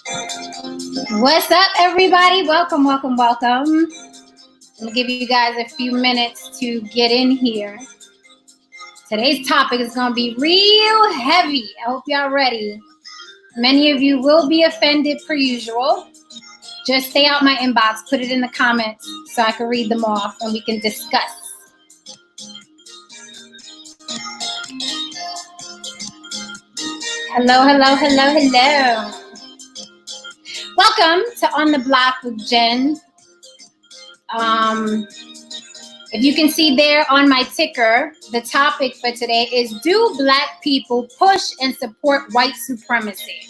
What's up, everybody? Welcome, welcome, welcome. I'm gonna give you guys a few minutes to get in here. Today's topic is gonna be real heavy. I hope y'all ready. Many of you will be offended per usual. Just stay out my inbox, put it in the comments so I can read them off and we can discuss. Hello, hello, hello, hello. Welcome to On the Block with Jen. If you can see there on my ticker, the topic for today is, do Black people push and support white supremacy?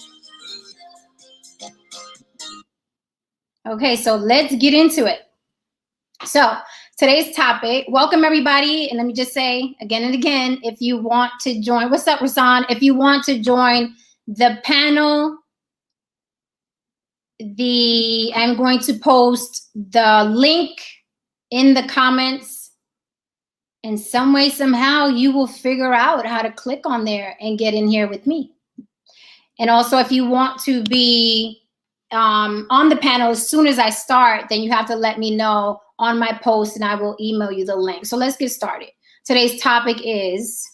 Okay, so let's get into it. So today's topic, welcome everybody. And let me just say again and again, if you want to join, what's up, Rasan? If you want to join the panel, I'm going to post the link in the comments. In some way, somehow, you will figure out how to click on there and get in here with me. And also, if you want to be on the panel as soon as I start, then you have to let me know on my post and I will email you the link. So let's get started. Today's topic is,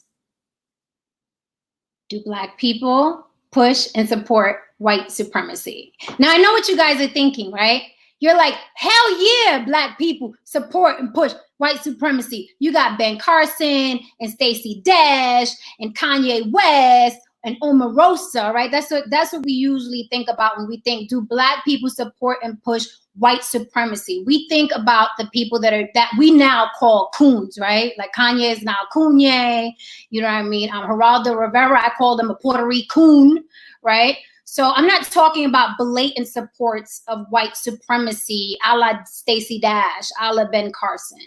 do Black people push and support white supremacy? Now, I know what you guys are thinking, right? You're like, hell yeah, Black people support and push white supremacy. You got Ben Carson and Stacey Dash and Kanye West and Omarosa, right? That's what we usually think about when we think, do Black people support and push white supremacy? We think about the people that we now call coons, right? Like Kanye is now Kanye, you know what I mean? Geraldo Rivera, I call them a Puerto Rican, right? So I'm not talking about blatant supports of white supremacy, a la Stacey Dash, a la Ben Carson.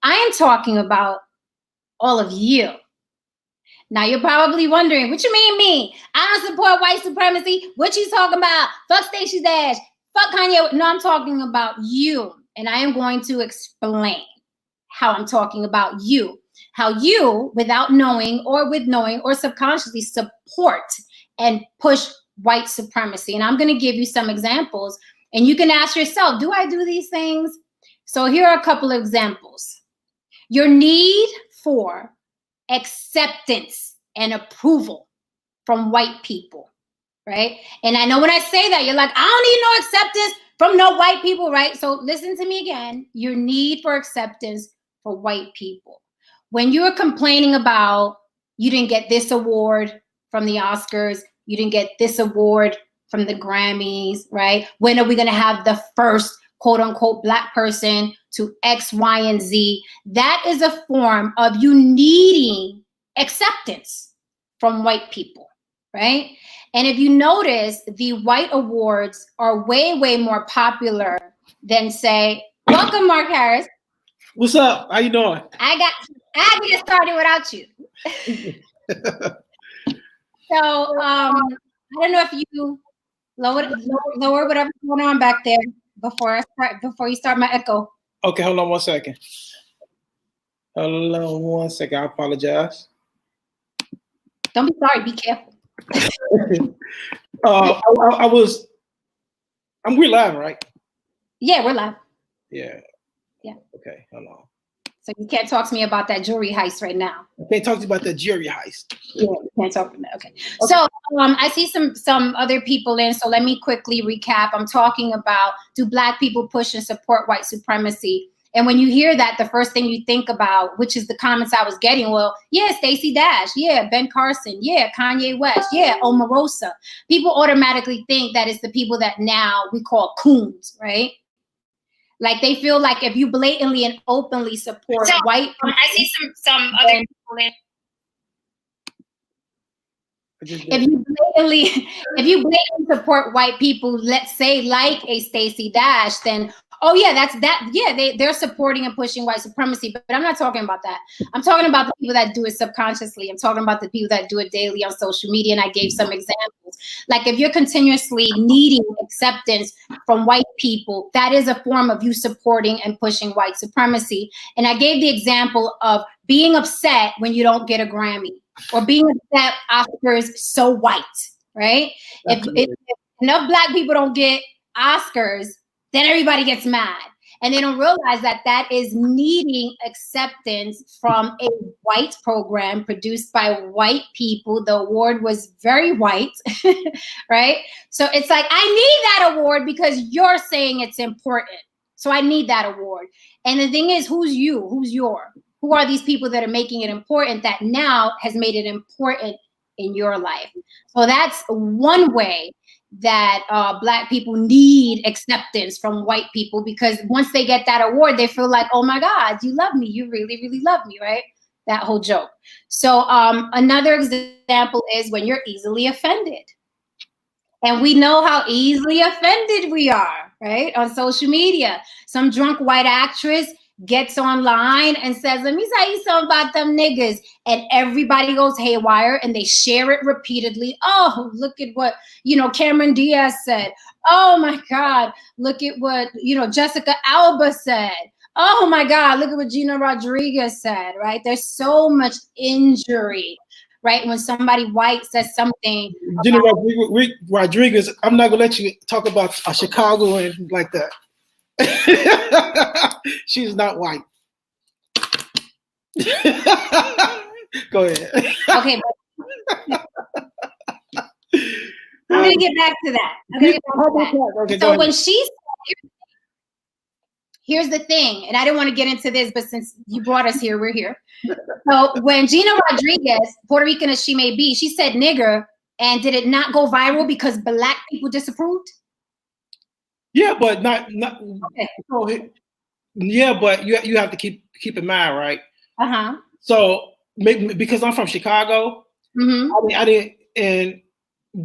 I am talking about all of you. Now you're probably wondering, what you mean me? I don't support white supremacy. What you talking about? Fuck Stacey Dash. Fuck Kanye. No, I'm talking about you. And I am going to explain how I'm talking about you. How you, without knowing or with knowing or subconsciously, support and push white supremacy. And I'm going to give you some examples. And you can ask yourself, do I do these things? So here are a couple of examples. Your need for acceptance and approval from white people, right? And I know when I say that, you're like, I don't need no acceptance from no white people, right? So listen to me again. Your need for acceptance for white people. When you're complaining about you didn't get this award from the Oscars, you didn't get this award from the Grammys, right? When are we going to have the first quote unquote Black person to X, Y, and Z? That is a form of you needing acceptance from white people, right? And if you notice, the white awards are way, way more popular than, say, welcome, Mark Harris. What's up? How you doing? I can get started without you. So I don't know if you lower whatever's going on back there before you start my echo. Okay, hold on 1 second. Hold on 1 second. I apologize. Don't be sorry. Be careful. We're live, right? Yeah, we're live. Yeah. Yeah. Okay, hold on. So you can't talk to me about that jewelry heist right now. I can't talk to you about that jewelry heist. Yeah, you can't talk about that. Okay. So I see some other people in. So let me quickly recap. I'm talking about, do Black people push and support white supremacy? And when you hear that, the first thing you think about, which is the comments I was getting, well, yeah, Stacey Dash, yeah, Ben Carson, yeah, Kanye West, yeah, Omarosa. People automatically think that it's the people that now we call coons, right? Like they feel like if you blatantly and openly support white people, I see some other people in. If you blatantly support white people, let's say like a Stacey Dash, then oh yeah, they're supporting and pushing white supremacy. But I'm not talking about that. I'm talking about the people that do it subconsciously. I'm talking about the people that do it daily on social media. And I gave some examples. Like if you're continuously needing acceptance from white people, that is a form of you supporting and pushing white supremacy. And I gave the example of being upset when you don't get a Grammy, or being upset Oscars so white, right? If enough black people don't get Oscars, then everybody gets mad. And they don't realize that that is needing acceptance from a white program produced by white people. The award was very white, right? So it's like, I need that award because you're saying it's important. So I need that award. And the thing is, who's you? Who's your? Who are these people that are making it important that now has made it important in your life? So that's one way that black people need acceptance from white people, because once they get that award, they feel like, oh my God, you love me. You really, really love me, right? That whole joke. So another example is when you're easily offended. And we know how easily offended we are, right? On social media. Some drunk white actress gets online and says, let me tell you something about them niggas. And everybody goes haywire and they share it repeatedly. Oh, look at what, Cameron Diaz said. Oh my God, look at what, Jessica Alba said. Oh my God, look at what Gina Rodriguez said, right? There's so much injury, right? When somebody white says something. Gina Rodriguez, I'm not gonna let you talk about Chicago and like that. She's not white. Go ahead. Okay. I'm gonna get back to that. Okay, so when she's, here's the thing, and I didn't want to get into this, but since you brought us here, we're here. So when Gina Rodriguez, Puerto Rican as she may be, she said nigger, and did it not go viral because black people disapproved? Yeah, but not. Okay. Yeah, but you have to keep in mind, right? So maybe because I'm from Chicago, I didn't, and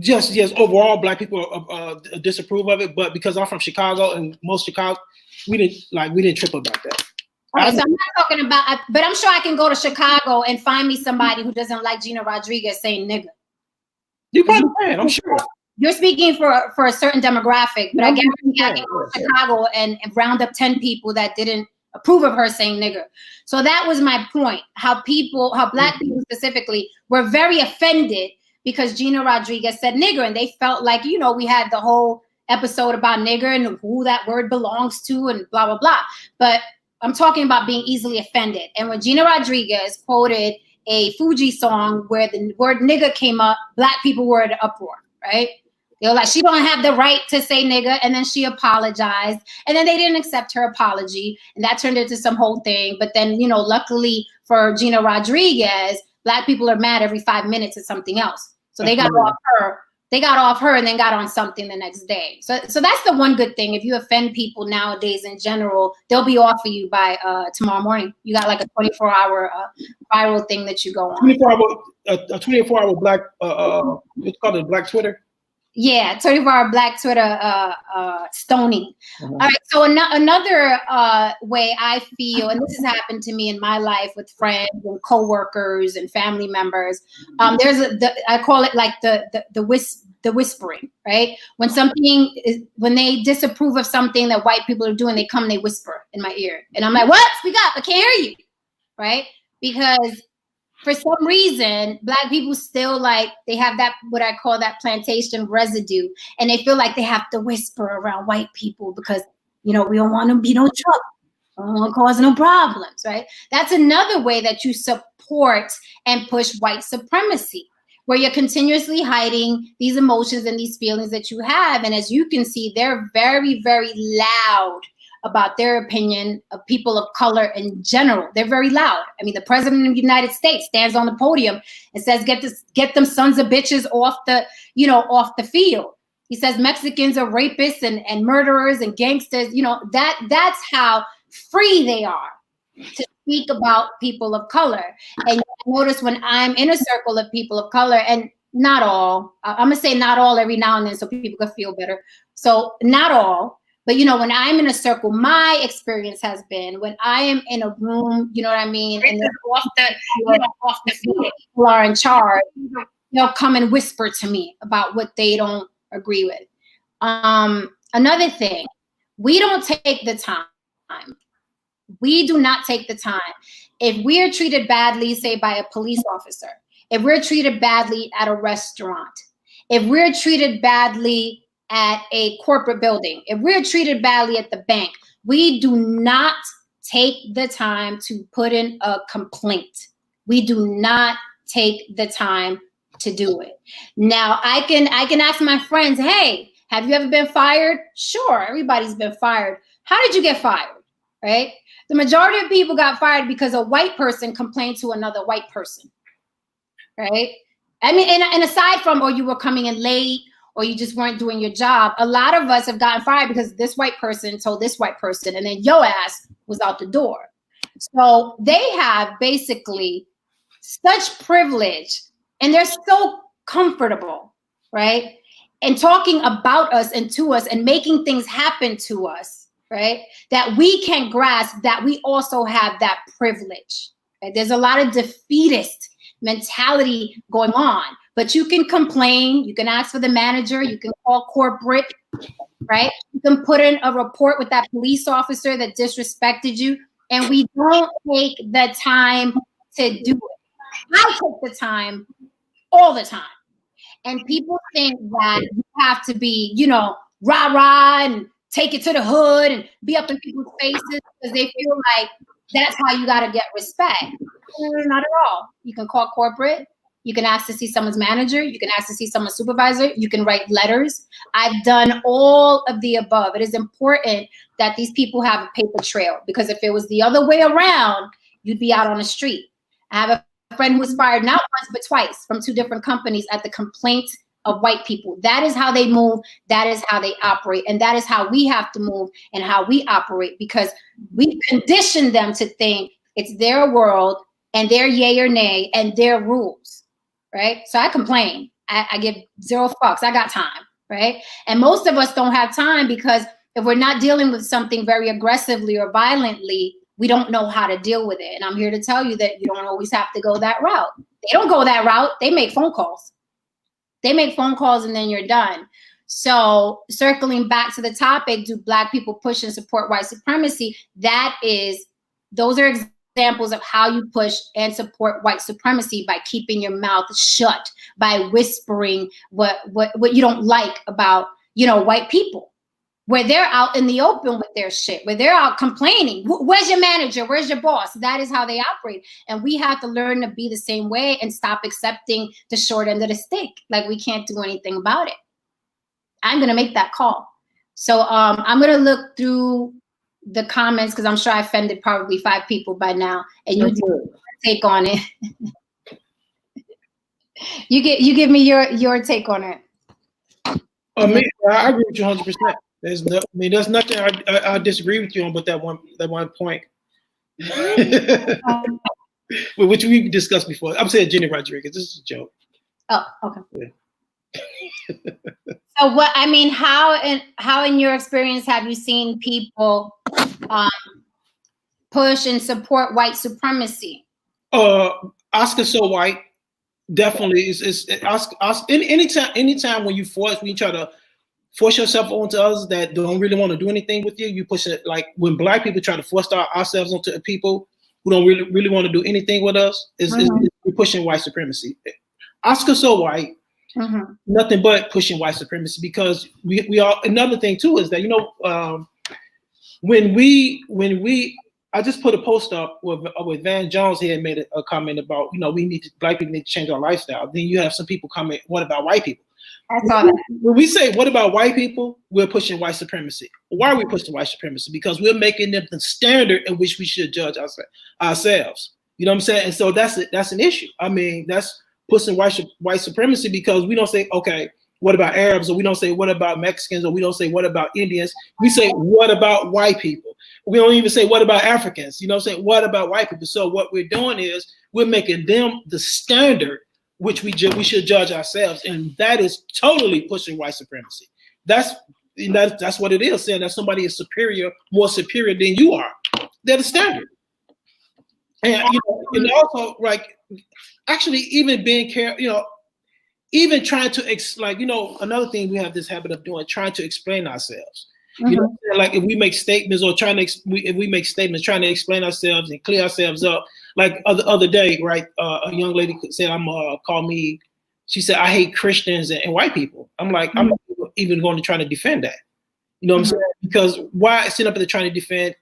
just overall black people disapprove of it. But because I'm from Chicago and most Chicago, we didn't trip about that. Okay, so I'm not talking about, but I'm sure I can go to Chicago and find me somebody who doesn't like Gina Rodriguez saying nigga. You probably can, I'm sure. You're speaking for a certain demographic, but I guarantee I can go to Chicago and round up 10 people that didn't approve of her saying nigger. So that was my point, how black people specifically were very offended because Gina Rodriguez said nigger, and they felt like, we had the whole episode about nigger and who that word belongs to and blah, blah, blah. But I'm talking about being easily offended. And when Gina Rodriguez quoted a Fuji song where the word nigger came up, black people were in an uproar, right? They were like, she don't have the right to say nigger. And then she apologized. And then they didn't accept her apology. And that turned into some whole thing. But then, luckily for Gina Rodriguez, black people are mad every 5 minutes at something else. So they got off her. They got off her and then got on something the next day. So that's the one good thing. If you offend people nowadays in general, they'll be off of you by tomorrow morning. You got like a 24-hour viral thing that you go on. 24-hour black, it's called a black Twitter. Yeah, 24-hour black Twitter stoning. All right, so another way I feel, and this has happened to me in my life with friends and coworkers and family members, I call it like the whispering, right? When they disapprove of something that white people are doing, they come and they whisper in my ear. And I'm like, what? Speak up, I can't hear you, right? Because for some reason, black people still they have that, what I call that plantation residue. And they feel like they have to whisper around white people because, we don't want to be no trouble. We don't want to cause no problems, right? That's another way that you support and push white supremacy, where you're continuously hiding these emotions and these feelings that you have. And as you can see, they're very, very loud about their opinion of people of color in general. They're very loud. I mean, the president of the United States stands on the podium and says, get them sons of bitches off the field. He says Mexicans are rapists and murderers and gangsters. That's how free they are to speak about people of color. And notice when I'm in a circle of people of color, and not all, I'm gonna say not all every now and then so people can feel better. So not all. But, when I'm in a circle, my experience has been when I am in a room, you know what I mean? And off the field, people are in charge, they'll come and whisper to me about what they don't agree with. Another thing, we don't take the time. We do not take the time. If we're treated badly, say by a police officer, if we're treated badly at a restaurant, if we're treated badly at a corporate building, if we're treated badly at the bank, we do not take the time to put in a complaint. We do not take the time to do it. Now, I can ask my friends, hey, have you ever been fired? Sure, everybody's been fired. How did you get fired? Right? The majority of people got fired because a white person complained to another white person. Right? I mean, and aside from, or you were coming in late, or you just weren't doing your job, a lot of us have gotten fired because this white person told this white person, and then your ass was out the door. So they have basically such privilege, and they're so comfortable, right? And talking about us and to us and making things happen to us, right? That we can grasp that we also have that privilege. Right? There's a lot of defeatist mentality going on, but you can complain, you can ask for the manager, you can call corporate, right? You can put in a report with that police officer that disrespected you, and we don't take the time to do it. I take the time all the time. And people think that you have to be, you know, rah-rah and take it to the hood and be up in people's faces because they feel like that's how you got to get respect. Not at all. You can call corporate. You can ask to see someone's manager. You can ask to see someone's supervisor. You can write letters. I've done all of the above. It is important that these people have a paper trail, because if it was the other way around, you'd be out on the street. I have a friend who was fired not once but twice from 2 different companies at the complaint of white people. That is how they move. That is how they operate. And that is how we have to move and how we operate, because we condition them to think it's their world and their yay or nay and their rules, right? So I complain. I give 0 fucks. I got time, right? And most of us don't have time because if we're not dealing with something very aggressively or violently, we don't know how to deal with it. And I'm here to tell you that you don't always have to go that route. They don't go that route. They make phone calls. They make phone calls and then you're done. So circling back to the topic, do Black people push and support white supremacy? Those are examples of how you push and support white supremacy, by keeping your mouth shut, by whispering what you don't like about, you know, white people, where they're out in the open with their shit, where they're out complaining. Where's your manager? Where's your boss? That is how they operate. And we have to learn to be the same way and stop accepting the short end of the stick. Like we can't do anything about it. I'm going to make that call. So I'm going to look through the comments because I'm sure I offended probably 5 people by now. And you take on it. you give me your take on it. I agree with you 100%. There's nothing I disagree with you on, but that one point, which we discussed before. I'm saying Jenny Rodriguez. This is a joke. Oh, okay. Yeah. So what I mean, how in your experience have you seen people push and support white supremacy? Oscar So White definitely is anytime when you try to force yourself onto others that don't really want to do anything with you, you push it. Like when Black people try to force ourselves onto people who don't really want to do anything with us, we're pushing white supremacy. Oscar So White, nothing but pushing white supremacy, because we are. Another thing too is that, you know, when we I just put a post up with Van Jones. He had made a comment about, you know, Black people need to change our lifestyle. Then you have some people comment, what about white people? I saw that. When we say, what about white people? We're pushing white supremacy. Why are we pushing white supremacy? Because we're making them the standard in which we should judge ourselves. You know what I'm saying? And so that's an issue. I mean, that's pushing white supremacy, because we don't say, okay, what about Arabs? Or we don't say, what about Mexicans? Or we don't say, what about Indians? We say, what about white people? We don't even say, what about Africans? You know what I'm saying? What about white people? So what we're doing is we're making them the standard which we should judge ourselves, and that is totally pushing white supremacy. That's what it is, saying that somebody is more superior than you are. They're the standard. And you know, and also, like, actually even being careful, you know, even trying to another thing we have this habit of doing, trying to explain ourselves. You know, like if we make statements or trying to explain ourselves and clear ourselves up. Like other day, right? A young lady said, she said, I hate Christians and white people. I'm like, even going to try to defend that. You know what I'm saying? Because why sit up there trying to defend,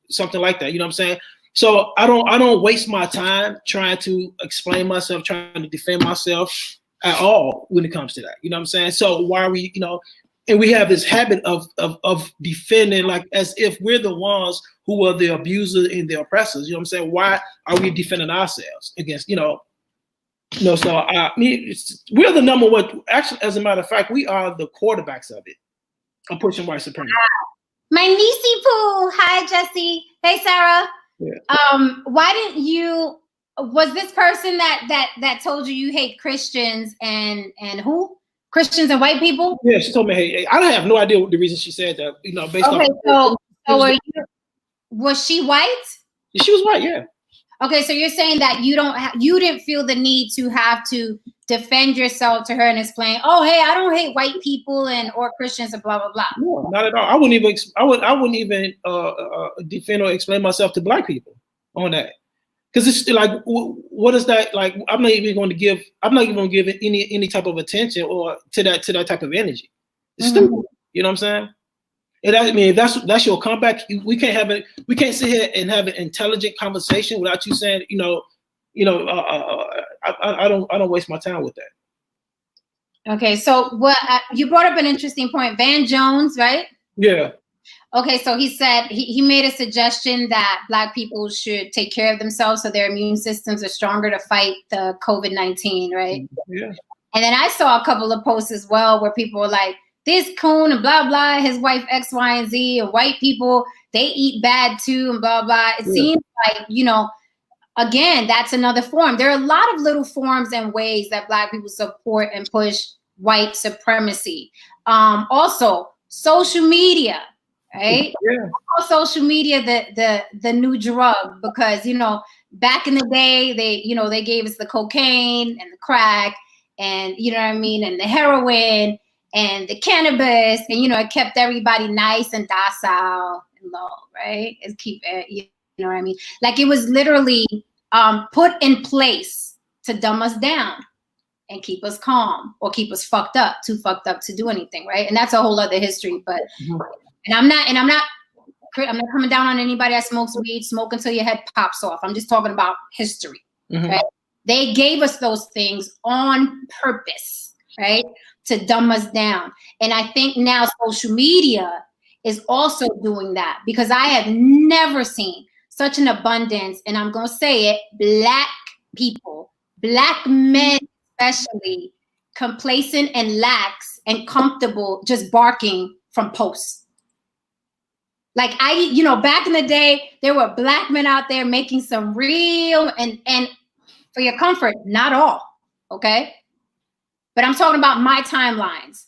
something like that? You know what I'm saying? So I don't waste my time trying to explain myself, trying to defend myself at all when it comes to that. You know what I'm saying? So why are we, and we have this habit of defending like as if we're the ones who are the abusers and the oppressors. You know what I'm saying? Why are we defending ourselves against, so we're the number one. Actually, as a matter of fact, we are the quarterbacks of it. I'm pushing white supremacy. My niecey poo. Hi, Jesse. Hey, Sarah. Yeah. Why didn't you? Was this person that told you hate Christians and who? Christians and white people? Yeah, she told me. Hey, I have no idea what the reason she said that. Based off. So was she white? She was white. Yeah. Okay, so you're saying that you didn't feel the need to have to defend yourself to her and explain, oh, hey, I don't hate white people or Christians and blah blah blah. No, not at all. I wouldn't even defend or explain myself to black people on that, because it's like, what is that like? I'm not even going to give any type of attention or to that type of energy. It's stupid. You know what I'm saying? And if that's your comeback, we can't sit here and have an intelligent conversation without you saying, I don't waste my time with that. Okay, so you brought up an interesting point, Van Jones, right? Yeah. Okay, so he said he made a suggestion that Black people should take care of themselves so their immune systems are stronger to fight the COVID-19, right? Yeah. And then I saw a couple of posts as well where people were like, this coon and blah, blah, his wife X, Y, and Z, and white people, they eat bad too and blah, blah. It seems like, again, that's another form. There are a lot of little forms and ways that Black people support and push white supremacy. Also, social media, right? Yeah. Social media, the new drug, because, back in the day, they gave us the cocaine and the crack and, you know what I mean, and the heroin and the cannabis, and it kept everybody nice and docile and low, right? It keep it, you know what I mean? Like it was literally put in place to dumb us down and keep us calm or keep us too fucked up to do anything, right? And that's a whole other history. But and I'm not coming down on anybody that smokes weed. Smoke until your head pops off. I'm just talking about history, right? They gave us those things on purpose, right? To dumb us down. And I think now social media is also doing that, because I have never seen such an abundance, and I'm going to say it, Black people, Black men especially, complacent and lax and comfortable just barking from posts. Like back in the day, there were Black men out there making some real, and for your comfort, not all, okay? But I'm talking about my timelines,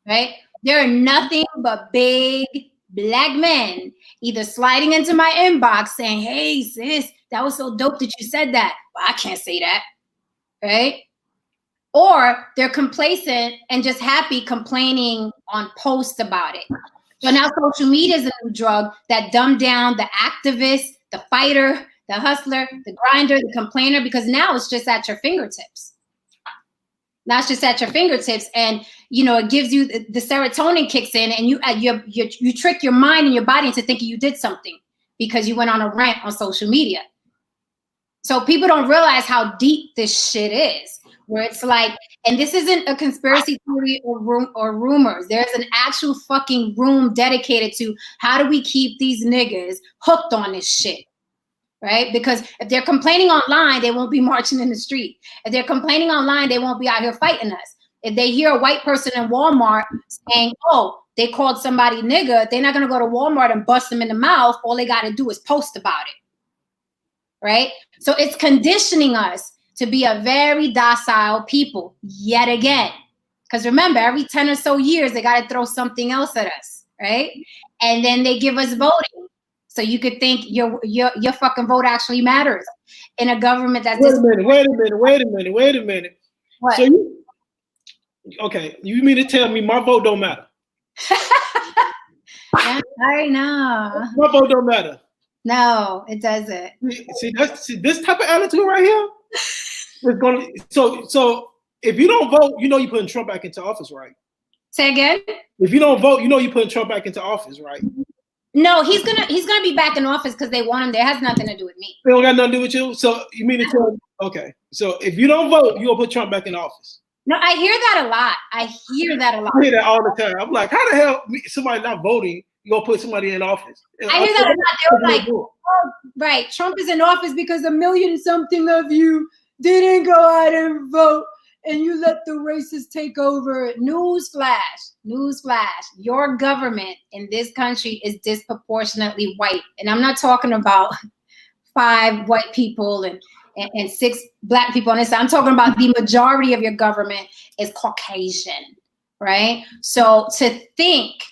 right? There are nothing but big Black men either sliding into my inbox saying, hey, sis, that was so dope that you said that. Well, I can't say that, right? Or they're complacent and just happy complaining on posts about it. So now social media is a new drug that dumbed down the activist, the fighter, the hustler, the grinder, the complainer, because now it's just at your fingertips. Now it's just at your fingertips, and it gives you the serotonin kicks in, and you trick your mind and your body into thinking you did something because you went on a rant on social media. So people don't realize how deep this shit is, where it's like, and this isn't a conspiracy theory or rumors. There's an actual fucking room dedicated to how do we keep these niggas hooked on this shit. Right? Because if they're complaining online, they won't be marching in the street. If they're complaining online, they won't be out here fighting us. If they hear a white person in Walmart saying, oh, they called somebody nigga, they're not going to go to Walmart and bust them in the mouth. All they got to do is post about it. Right? So it's conditioning us to be a very docile people yet again. Because remember, every 10 or so years, they got to throw something else at us. Right? And then they give us voting. So you could think your fucking vote actually matters in a government that's Wait a minute. What? So you mean to tell me my vote don't matter? I know. My vote don't matter. No, it doesn't. See this type of attitude right here is gonna. So if you don't vote, you're putting Trump back into office, right? Say again? If you don't vote, you put Trump back into office, right? No, he's gonna be back in office because they want him there. It has nothing to do with me. It don't got nothing to do with you. So you mean to tell me? Okay. So if you don't vote, you'll put Trump back in office. No, I hear that a lot. I hear that all the time. I'm like, how the hell somebody not voting, you gonna put somebody in office? I hear that a lot. They're like, oh, right, Trump is in office because 1 million something of you didn't go out and vote, and you let the racists take over. Newsflash, your government in this country is disproportionately white. And I'm not talking about 5 white people and 6 black people on this side. I'm talking about the majority of your government is Caucasian, right? So to think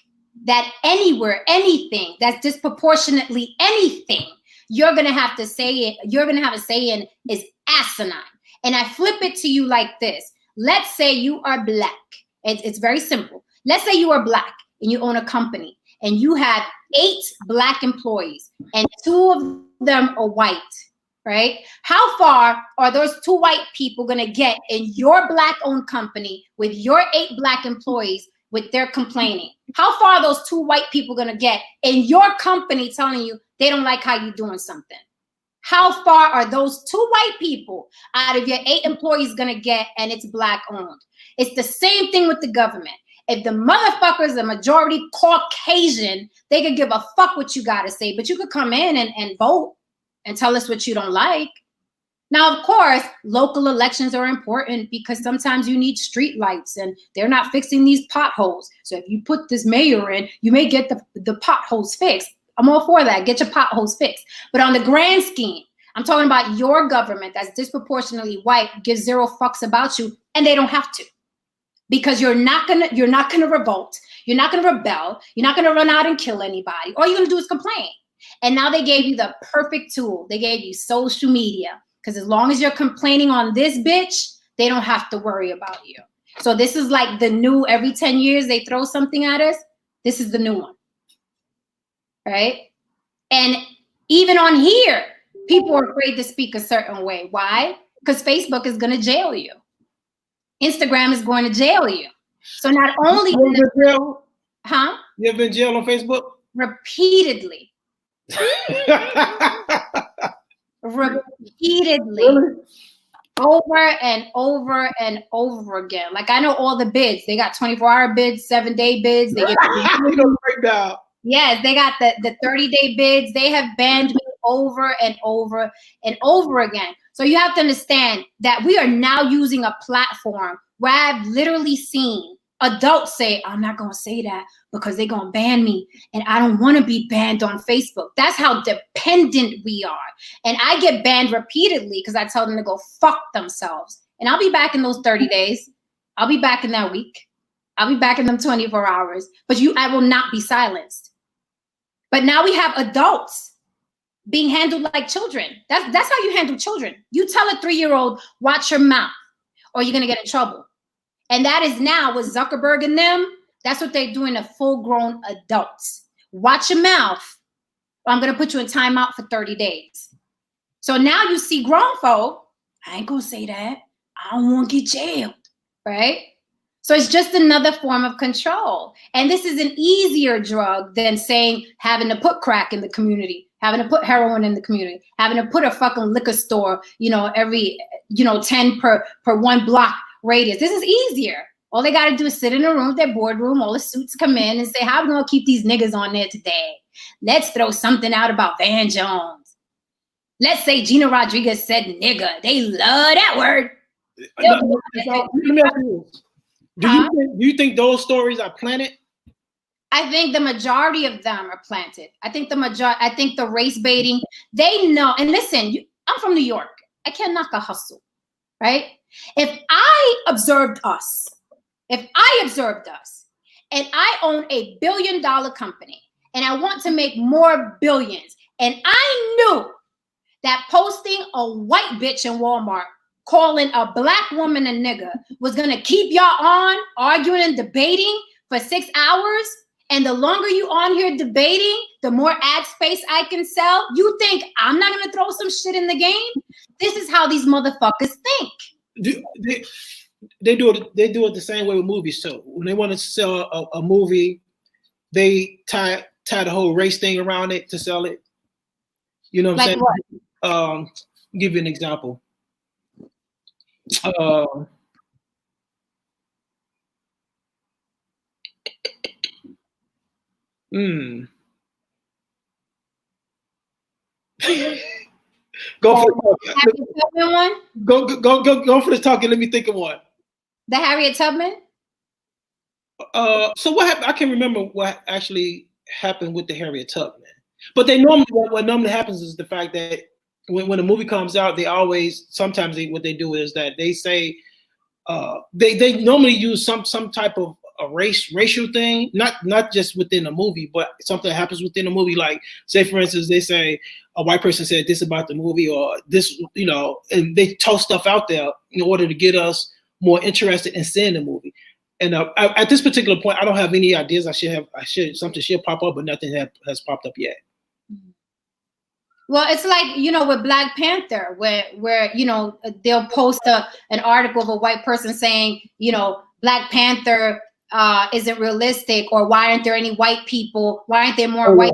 that anywhere, anything that's disproportionately anything, you're gonna have to say it, you're gonna have a say in is asinine. And I flip it to you like this. Let's say you are black. It's very simple. Let's say you are black and you own a company and you have 8 black employees and 2 of them are white, right? How far are those 2 white people gonna get in your black-owned company with your 8 black employees with their complaining? How far are those 2 white people gonna get in your company telling you they don't like how you're doing something? How far are those 2 white people out of your 8 employees gonna get, and it's black owned? It's the same thing with the government. If the motherfuckers are majority Caucasian, they could give a fuck what you gotta say, but you could come in and vote and tell us what you don't like. Now, of course, local elections are important because sometimes you need street lights and they're not fixing these potholes. So if you put this mayor in, you may get the potholes fixed. I'm all for that. Get your potholes fixed. But on the grand scheme, I'm talking about your government that's disproportionately white, gives 0 fucks about you, and they don't have to. Because you're not gonna revolt, you're not gonna rebel, you're not gonna run out and kill anybody. All you're gonna do is complain. And now they gave you the perfect tool. They gave you social media. Because as long as you're complaining on this bitch, they don't have to worry about you. So this is like the new, every 10 years they throw something at us. This is the new one. Right? And even on here, people are afraid to speak a certain way. Why? Because Facebook is going to jail you. Instagram is going to jail you. So not only you ever been jailed? Huh? You ever been jailed on Facebook? Repeatedly. Repeatedly. Really? Over and over and over again. Like I know all the bids. They got 24-hour bids, 7-day bids. They get breakdown. Yes, they got the 30-day bids. They have banned me over and over and over again. So you have to understand that we are now using a platform where I've literally seen adults say, I'm not going to say that because they're going to ban me. And I don't want to be banned on Facebook. That's how dependent we are. And I get banned repeatedly because I tell them to go fuck themselves. And I'll be back in those 30 days. I'll be back in that week. I'll be back in them 24 hours. But I will not be silenced. But now we have adults being handled like children. That's how you handle children. You tell a 3-year-old, watch your mouth, or you're going to get in trouble. And that is now with Zuckerberg and them. That's what they're doing to full-grown adults. Watch your mouth, or I'm going to put you in timeout for 30 days. So now you see grown folk, I ain't going to say that. I don't want to get jailed, right? So it's just another form of control. And this is an easier drug than saying having to put crack in the community, having to put heroin in the community, having to put a fucking liquor store, every, 10 per 1 block radius. This is easier. All they got to do is sit in a room, their boardroom, all the suits come in and say, how are we going to keep these niggas on there today? Let's throw something out about Van Jones. Let's say Gina Rodriguez said nigga. They love that word. Let me ask you this. Do you think those stories are planted? I think the majority of them are planted. I think the race baiting, they know. And listen, I'm from New York. I can't knock a hustle, right? If I observed us, and I own a $1 billion company, and I want to make more billions, and I knew that posting a white bitch in Walmart calling a black woman a nigga was going to keep y'all on arguing and debating for 6 hours, and the longer you on here debating, the more ad space I can sell, you think I'm not going to throw some shit in the game? This is how these motherfuckers think. They do it the same way with movies too. When they want to sell a movie, they tie the whole race thing around it to sell it. You know what I'm saying? What? Give you an example. Go for the Tubman one. Go for the talking. Let me think of one. The Harriet Tubman. So what happened? I can't remember what actually happened with the Harriet Tubman. But they normally what normally happens is the fact that when a movie comes out, they always sometimes what they do is that they say they normally use some type of a racial thing, not just within a movie, but something that happens within a movie. Like, say for instance, they say a white person said this about the movie, or this, and they toss stuff out there in order to get us more interested in seeing the movie. And at this particular point, I don't have any ideas. Something should pop up, but nothing has popped up yet. Well, it's like, with Black Panther, where they'll post an article of a white person saying, Black Panther isn't realistic, or why aren't there any white people? Why aren't there more white,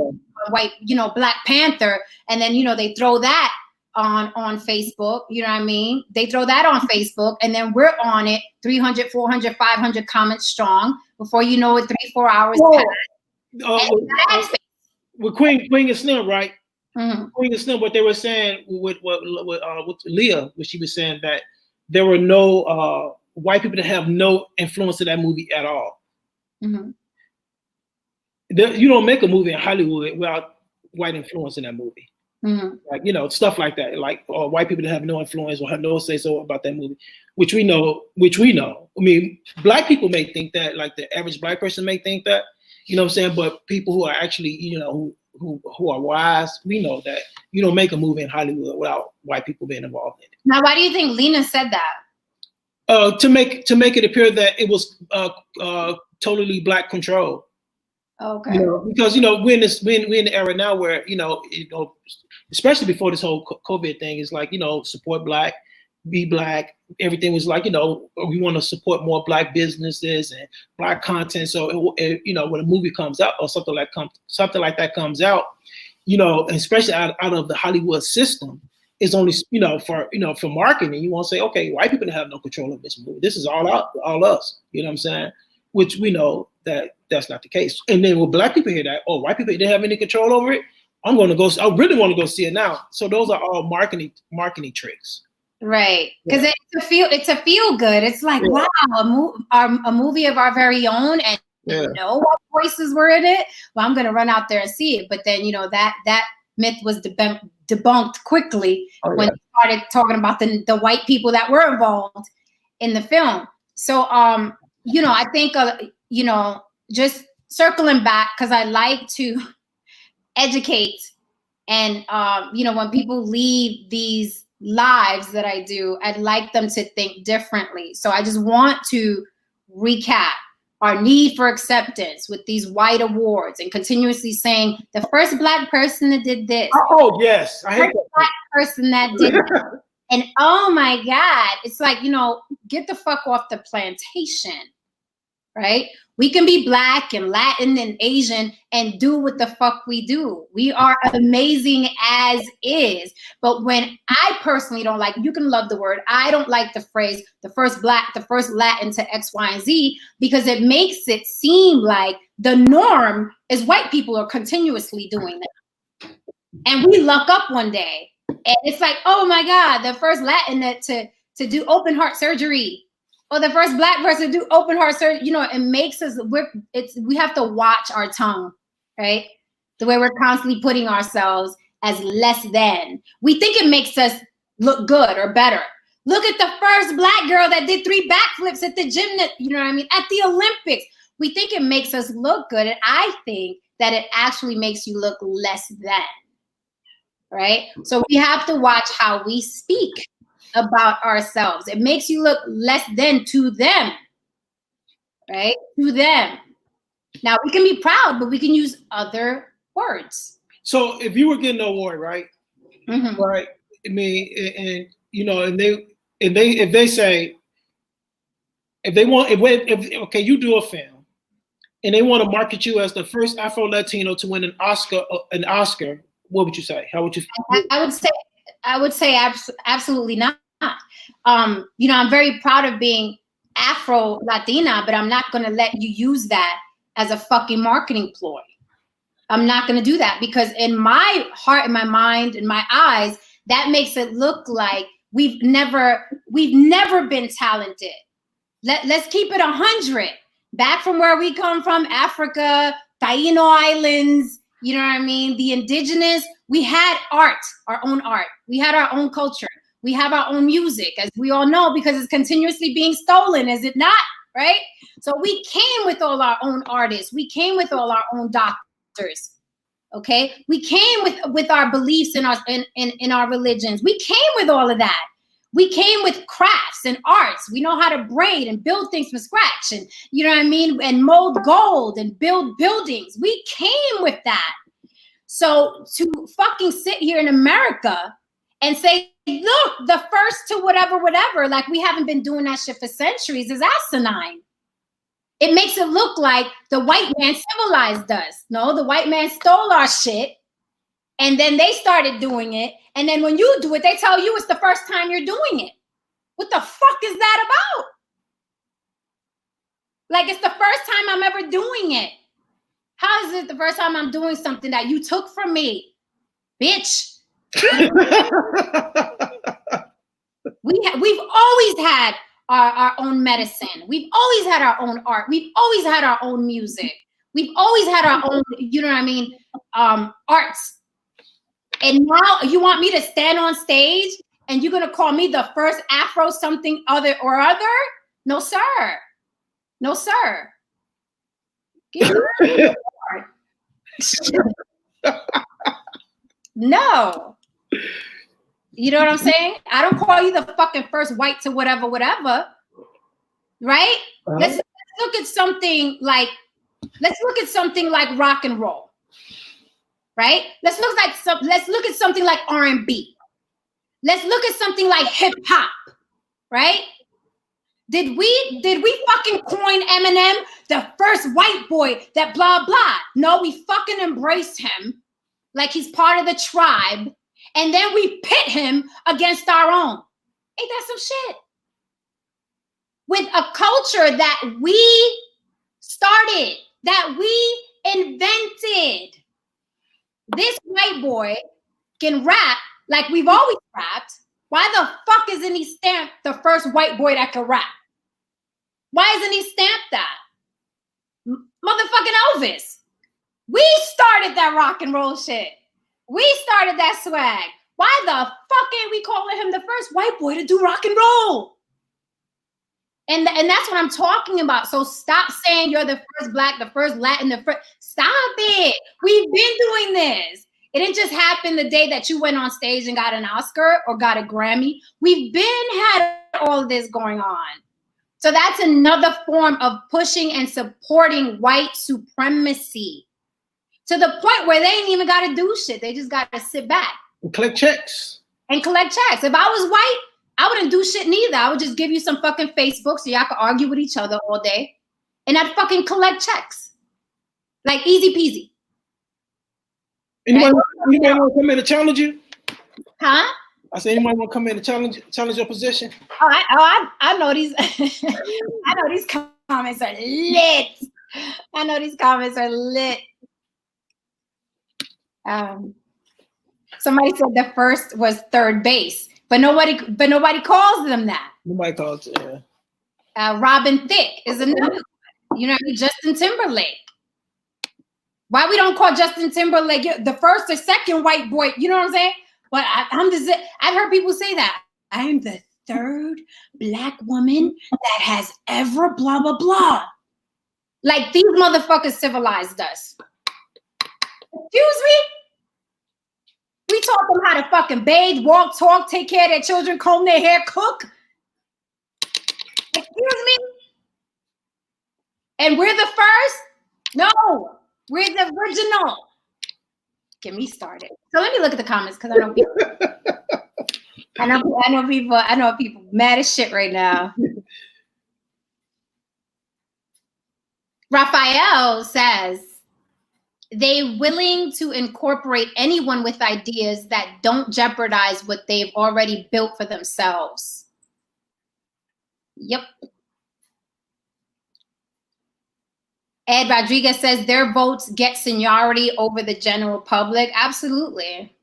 Black Panther? And then, they throw that on Facebook, you know what I mean? They throw that on Facebook, and then we're on it 300, 400, 500 comments strong. Before you know it, 3-4 hours pass. With Queen and Slim, right? Mm-hmm. Queen and Slim, what they were saying with Leah, what she was saying, that there were no white people that have no influence in that movie at all. Mm-hmm. You don't make a movie in Hollywood without white influence in that movie. Mm-hmm. Like, stuff like that, like white people that have no influence or have no say so about that movie, which we know. I mean, Black people may think that, like the average Black person may think that, you know what I'm saying? But people who are actually, who are wise, we know that you don't make a movie in Hollywood without white people being involved in it. Now, why do you think Lena said that? To make it appear that it was totally Black control. Okay. Because we're in the era now where especially before this whole COVID thing, is like, support Black, be Black. Everything was like, we want to support more Black businesses and Black content. So when a movie comes out or something like that comes out, especially out of the Hollywood system, it's only for marketing. You want to say, okay, white people have no control of this movie. This is all us. You know what I'm saying? Which we know that that's not the case. And then when Black people hear that, oh, white people didn't have any control over it, I really want to go see it now. So those are all marketing tricks. Right. Because it's a feel good. It's like, wow, a movie of our very own, and what voices were in it. Well, I'm going to run out there and see it. But then, that myth was debunked quickly when they started talking about the white people that were involved in the film. So, I think, just circling back, because I like to educate, and when people leave these lives that I do, I'd like them to think differently. So I just want to recap our need for acceptance with these white awards, and continuously saying the first Black person that did this. Oh yes, I hate that. Black person that did this. And oh my God, it's like, get the fuck off the plantation, right? We can be Black and Latin and Asian and do what the fuck we do. We are amazing as is. But when I personally don't like, you can love the word, I don't like the phrase, the first Black, the first Latin to X, Y, and Z, because it makes it seem like the norm is white people are continuously doing that. And we luck up one day. And it's like, oh my God, the first Latin to do open heart surgery, or the first Black person to do open heart surgery. It makes us, we have to watch our tongue, right? The way we're constantly putting ourselves as less than. We think it makes us look good or better. Look at the first Black girl that did 3 backflips at the gymnast, at the Olympics. We think it makes us look good. And I think that it actually makes you look less than. Right? So we have to watch how we speak about ourselves. It makes you look less than to them, right? To them. Now we can be proud, but we can use other words. So if you were getting an award, right? Mm-hmm. Right. I mean, and if they say, if they want, if okay, you do a film, and they want to market you as the first Afro Latino to win an Oscar, what would you say? How would you? I would say absolutely not. You know, I'm very proud of being Afro Latina, but I'm not going to let you use that as a fucking marketing ploy. I'm not going to do that, because in my heart, in my mind, in my eyes, that makes it look like we've never been talented. Let's keep it 100. Back from where we come from, Africa, Taino Islands, you know what I mean? The indigenous, we had art, our own art. We had our own culture. We have our own music, as we all know, because it's continuously being stolen, is it not? Right? So we came with all our own artists. We came with all our own doctors. Okay? We came with our beliefs in our religions. We came with all of that. We came with crafts and arts. We know how to braid and build things from scratch, and you know what I mean, and mold gold and build buildings. We came with that. So to fucking sit here in America and say, look, the first to whatever, like we haven't been doing that shit for centuries, is asinine. It makes it look like the white man civilized us. No, the white man stole our shit, and then they started doing it. And then when you do it, they tell you it's the first time you're doing it. What the fuck is that about? Like, it's the first time I'm ever doing it. How is it the first time I'm doing something that you took from me? Bitch. We've always had our own medicine. We've always had our own art. We've always had our own music. We've always had our own, you know what I mean, arts. And now you want me to stand on stage and you're going to call me the first Afro something other or other? No, sir. No, sir. No. You know what I'm saying? I don't call you the fucking first white to whatever, right? Let's look at something like rock and roll. Right? Let's look at something like R&B. Let's look at something like hip hop, right? Did we fucking coin Eminem, the first white boy that blah blah? No, we fucking embraced him like he's part of the tribe, and then we pit him against our own. Ain't that some shit? With a culture that we started, that we invented. This white boy can rap like we've always rapped. Why the fuck isn't he stamped the first white boy that can rap? Why isn't he stamped that? Motherfucking Elvis. We started that rock and roll shit. We started that swag. Why the fuck ain't we calling him the first white boy to do rock and roll? And that's what I'm talking about. So stop saying you're the first Black, the first Latin, the first. Stop it. We've been doing this. It didn't just happen the day that you went on stage and got an Oscar or got a Grammy. We've been had all of this going on. So that's another form of pushing and supporting white supremacy to the point where they ain't even got to do shit. They just got to sit back and collect checks. If I was white, I wouldn't do shit neither. I would just give you some fucking Facebook so y'all could argue with each other all day. And I'd fucking collect checks. Like easy peasy. Anybody want to come in and challenge you? Huh? I said, anybody want to come in and challenge your position? I know these. I know these comments are lit. I know these comments are lit. Somebody said the first was third base, but nobody calls them that. Nobody calls it. Yeah. Robin Thicke is another one. You know, Justin Timberlake. Why we don't call Justin Timberlake the first or second white boy? You know what I'm saying? But I've heard people say that. I am the third Black woman that has ever blah, blah, blah. Like these motherfuckers civilized us. Excuse me? We taught them how to fucking bathe, walk, talk, take care of their children, comb their hair, cook. Excuse me? And we're the first? No, we're the original. Get me started. So let me look at the comments because I know people. I know people mad as shit right now. Raphael says, they willing to incorporate anyone with ideas that don't jeopardize what they've already built for themselves. Yep. Ed Rodriguez says their votes get seniority over the general public. Absolutely.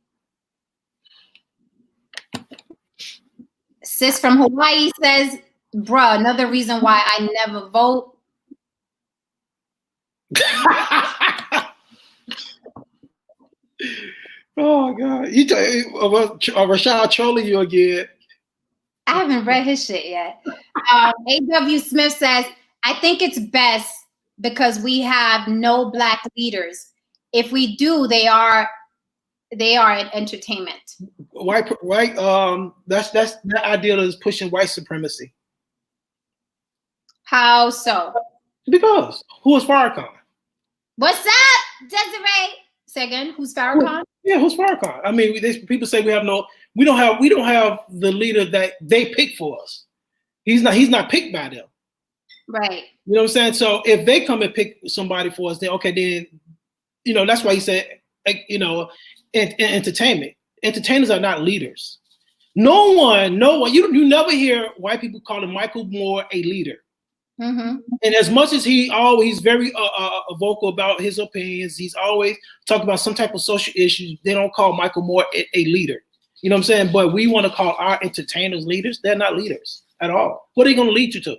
Sis from Hawaii says, bruh, another reason why I never vote. Oh God! Rashad trolling you again. I haven't read his shit yet. A.W. Smith says, I think it's best because we have no Black leaders. If we do, they are in entertainment. Right. That's that idea is pushing white supremacy. How so? Because who is Farrakhan? What's up, Desiree? Say again, who's Farrakhan? Yeah, who's Farrakhan? I mean, people say we don't have the leader that they pick for us. He's not picked by them. Right. You know what I'm saying? So if they come and pick somebody for us, then okay, then that's why he said, in entertainment. Entertainers are not leaders. No one. You never hear white people calling Michael Moore a leader. Mm-hmm. And as much as he's very vocal about his opinions, he's always talking about some type of social issues. They don't call Michael Moore a leader. You know what I'm saying? But we want to call our entertainers leaders. They're not leaders at all. What are they going to lead you to?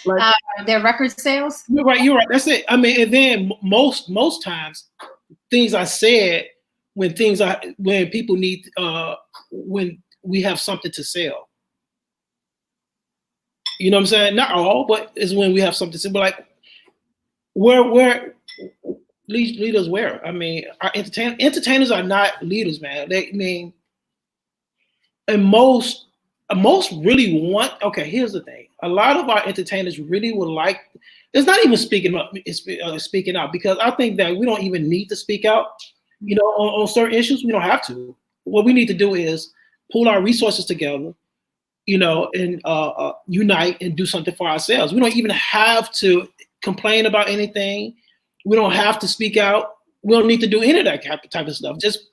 Like, their record sales? You're right. That's it. I mean, and then most times, things are said when people need when we have something to sell. You know what I'm saying? Not all, but it's when we have something to say. But like, where leaders where? I mean, our entertainers are not leaders, man. And most really want. Okay, here's the thing. A lot of our entertainers really would like. It's not even speaking out because I think that we don't even need to speak out. On certain issues, we don't have to. What we need to do is pull our resources together. And unite and do something for ourselves. We don't even have to complain about anything. We don't have to speak out. We don't need to do any of that type of stuff. Just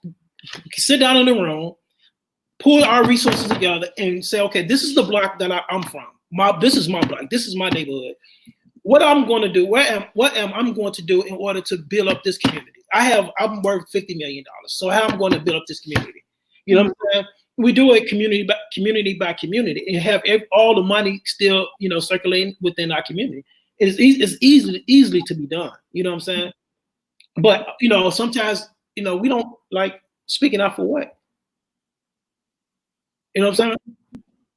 sit down in the room, pull our resources together, and say, okay, this is the block that I'm from. This is my block. This is my neighborhood. What I'm going to do? What am I going to do in order to build up this community? I'm worth $50 million. So how am I going to build up this community? You know what I'm saying? We do it community by community and have all the money still, circulating within our community. It's easily to be done. You know what I'm saying? But, sometimes, we don't like speaking out for what? You know what I'm saying?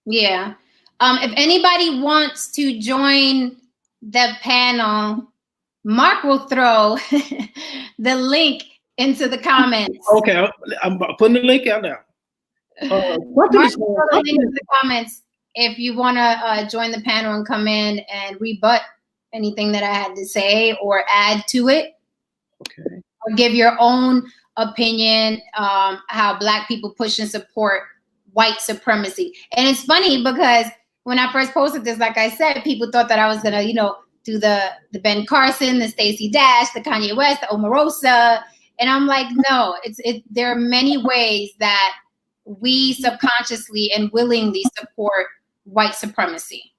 Yeah. If anybody wants to join the panel, Mark will throw the link into the comments. Okay. I'm putting the link out now. Mark, throw the link in the comments if you want to join the panel and come in and rebut anything that I had to say or add to it. Okay. Or give your own opinion how Black people push and support white supremacy. And it's funny because when I first posted this, like I said, people thought that I was gonna, do the Ben Carson, the Stacey Dash, the Kanye West, the Omarosa, and I'm like, no, there are many ways that we subconsciously and willingly support white supremacy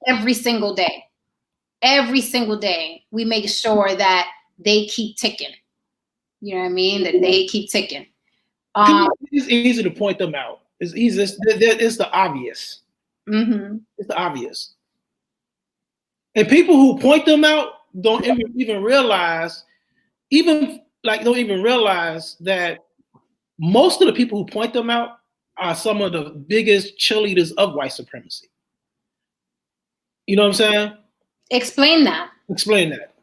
every single day. Every single day, we make sure that they keep ticking. You know what I mean? That they keep ticking. It's easy to point them out. It's easy. It's the obvious. Mm-hmm. It's the obvious. And people who point them out don't even realize, don't even realize that most of the people who point them out are some of the biggest cheerleaders of white supremacy. You know what I'm saying? Explain that. Explain that.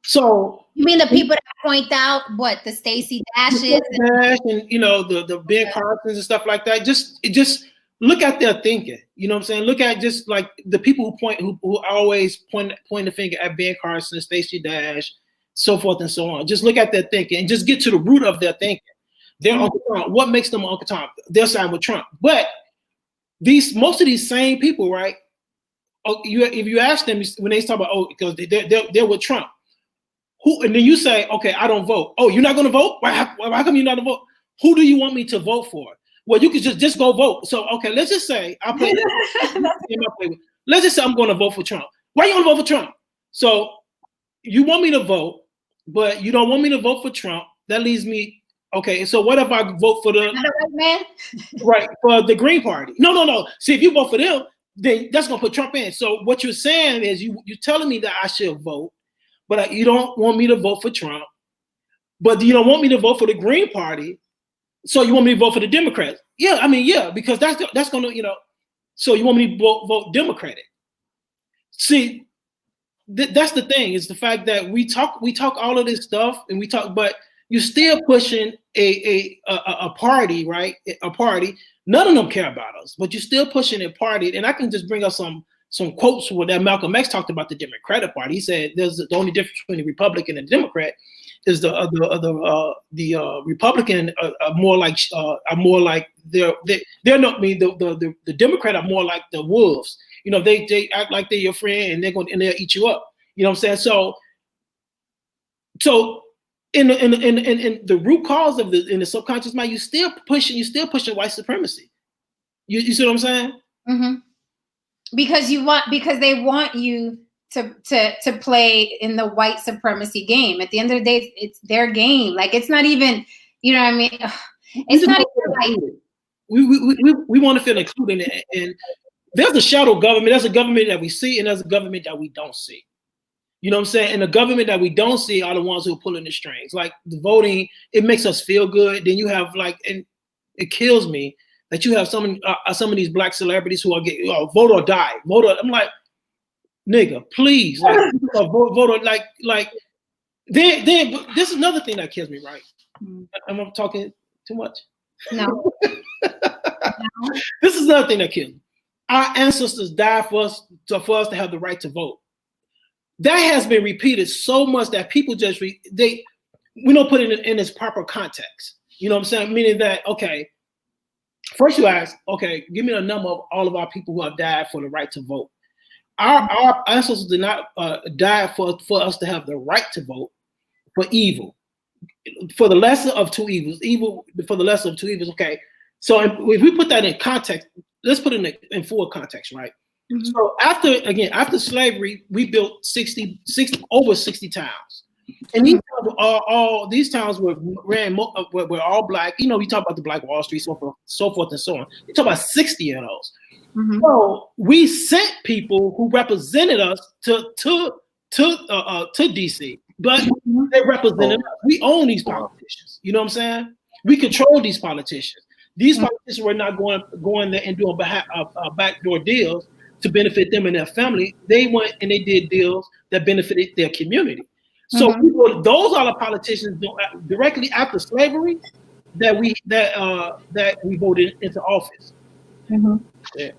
So you mean the people that point out what the Stacey Dashes and the Ben Carsons and stuff like that? Just look at their thinking. You know what I'm saying? Look at just like the people who always point the finger at Ben Carson, Stacey Dash, so forth and so on. Just look at their thinking and just get to the root of their thinking. They're Uncle Trump. What makes them Uncle Trump? They're siding with Trump. But most of these same people, right, if you ask them when they talk about because they're with Trump, and then you say, okay, I don't vote. Oh, you're not going to vote? How come you're not going to vote? Who do you want me to vote for? Well, you could just go vote. So okay, let's just say I play. Let's just say I'm going to vote for Trump. Why you want to vote for Trump? So you want me to vote, but you don't want me to vote for Trump. That leaves me. Okay, so what if I vote for the right for the Green Party? No. See, if you vote for them, then that's gonna put Trump in. So what you're saying is you're telling me that I should vote, but you don't want me to vote for Trump, but you don't want me to vote for the Green Party. So you want me to vote for the Democrats? Yeah, I mean, yeah, because that's gonna, so you want me to vote Democratic. See, that's the thing, is the fact that we talk all of this stuff and but you're still pushing a party, right? A party. None of them care about us, but you're still pushing a party. And I can just bring up some quotes where that Malcolm X talked about the Democratic Party. He said there's the only difference between the Republican and the Democrat is the Republican are more like they're not the Democrat are more like the wolves. They act like they're your friend and they'll eat you up. You know what I'm saying? So in the root cause of in the subconscious mind, you're still pushing white supremacy. You see what I'm saying? Mm-hmm. Because they want you to play in the white supremacy game. At the end of the day, it's their game. Like, it's not even, you know what I mean? It's not even like we want to feel included, and there's a shadow government. There's a government that we see, and there's a government that we don't see. You know what I'm saying? And the government that we don't see are the ones who are pulling the strings. Like the voting, it makes us feel good. Then you have and it kills me that you have some of these black celebrities who are getting vote or die. I'm like, nigga, please, like vote or like. Then this is another thing that kills me, right? Am I talking too much? No. This is another thing that kills me. Our ancestors died for us to have the right to vote. That has been repeated so much that people just we don't put it in its proper context. You know what I'm saying? Meaning that, okay, first you ask, okay, give me the number of all of our people who have died for the right to vote. Our ancestors did not die for us to have the right to vote for evil, for the lesser of two evils. Evil for the lesser of two evils. Okay, so if we put that in context, let's put it in full context, right? Mm-hmm. So after slavery, we built over 60 towns, and these towns were all black. You talk about the Black Wall Street, so forth and so on. You talk about 60 of those. Mm-hmm. So we sent people who represented us to DC, but they represented us. We own these politicians. You know what I'm saying? We control these politicians. These politicians were not going there and doing backdoor deals to benefit them and their family. They went and they did deals that benefited their community. So those are the politicians directly after slavery that we voted into office. Mm-hmm. Yeah.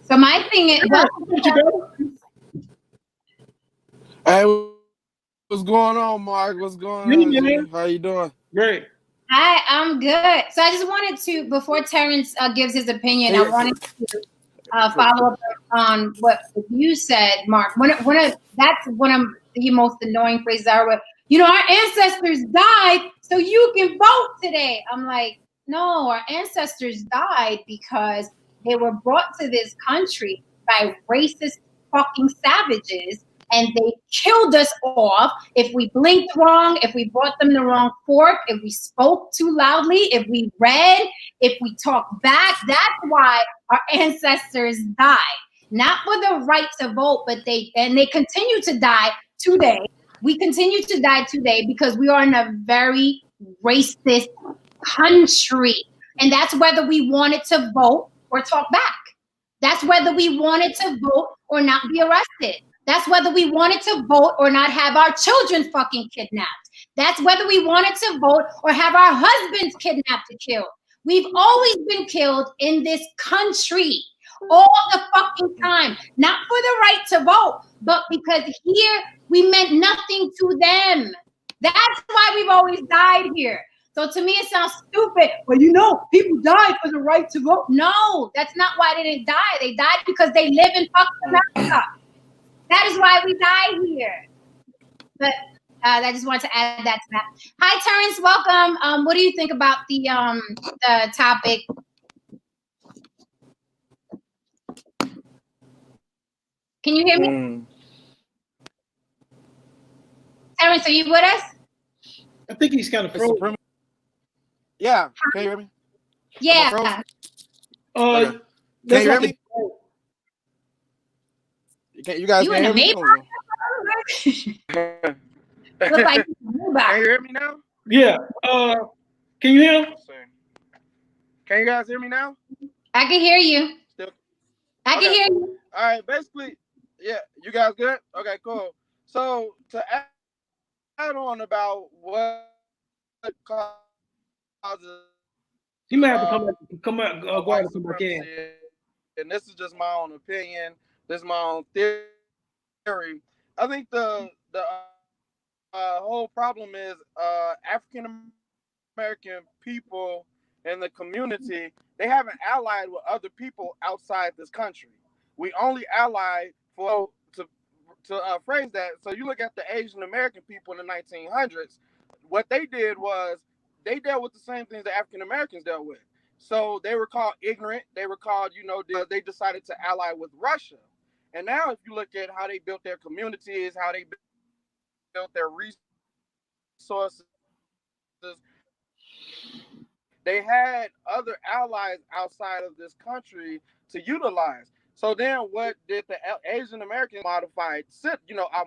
So my thing is, hey, what's going on, Mark? What's going on? How you doing? Great. Hi, I'm good. So I just wanted to, before Terrence gives his opinion, I wanted to follow up on what you said, Mark. That's one of the most annoying phrases I heard. Our ancestors died so you can vote today. I'm like, no, our ancestors died because they were brought to this country by racist fucking savages, and they killed us off if we blinked wrong, if we brought them the wrong fork, if we spoke too loudly, if we read, if we talked back. That's why our ancestors died. Not for the right to vote, but they continue to die today. We continue to die today because we are in a very racist country. And that's whether we wanted to vote or talk back. That's whether we wanted to vote or not be arrested. That's whether we wanted to vote or not have our children fucking kidnapped. That's whether we wanted to vote or have our husbands kidnapped and killed. We've always been killed in this country all the fucking time. Not for the right to vote, but because here we meant nothing to them. That's why we've always died here. So to me, it sounds stupid. Well, people died for the right to vote. No, that's not why they didn't die. They died because they live in fucking America. That is why we die here. But I just wanted to add that to that. Hi, Terrence. Welcome. What do you think about the topic? Can you hear me? Terrence, are you with us? I think he's kind of frozen. Yeah. Can you hear me? Yeah. Okay. Can you hear me? You guys can hear me? Look like can you hear me now? Yeah. Can you hear him? Can you guys hear me now? I can hear you. Still? I can hear you. All right. Basically, yeah. You guys good? Okay, cool. So to add on about what causes he might have to come back in. And this is just my own opinion. This is my own theory. I think the whole problem is African American people in the community, they haven't allied with other people outside this country. We only ally for to phrase that. So you look at the Asian American people in the 1900s. What they did was they dealt with the same things that African Americans dealt with. So they were called ignorant. They were called, they decided to ally with Russia. And now, if you look at how they built their communities, how they built their resources, they had other allies outside of this country to utilize. So then, what did the Asian Americans modified? A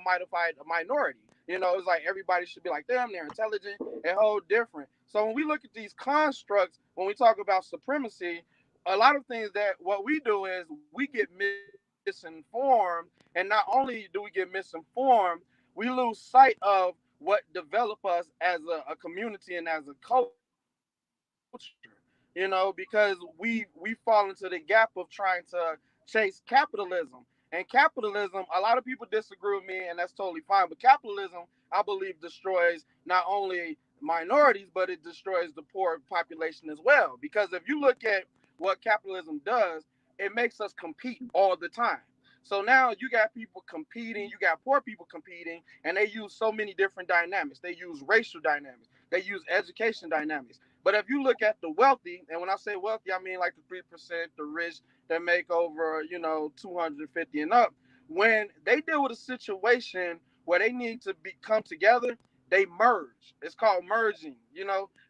modified minority. It's like everybody should be like them. They're intelligent and whole different. So when we look at these constructs, when we talk about supremacy, a lot of things that what we do is we get misinformed, and not only do we get misinformed, we lose sight of what develop us as a community and as a culture. Because we fall into the gap of trying to chase capitalism. And capitalism, a lot of people disagree with me, and that's totally fine. But capitalism, I believe, destroys not only minorities, but it destroys the poor population as well. Because if you look at what capitalism does, it makes us compete all the time. So now you got people competing, you got poor people competing, and they use so many different dynamics. They use racial dynamics, they use education dynamics. But if you look at the wealthy, and when I say wealthy, I mean like the 3%, the rich that make over, 250 and up. When they deal with a situation where they need to come together, they merge. It's called merging,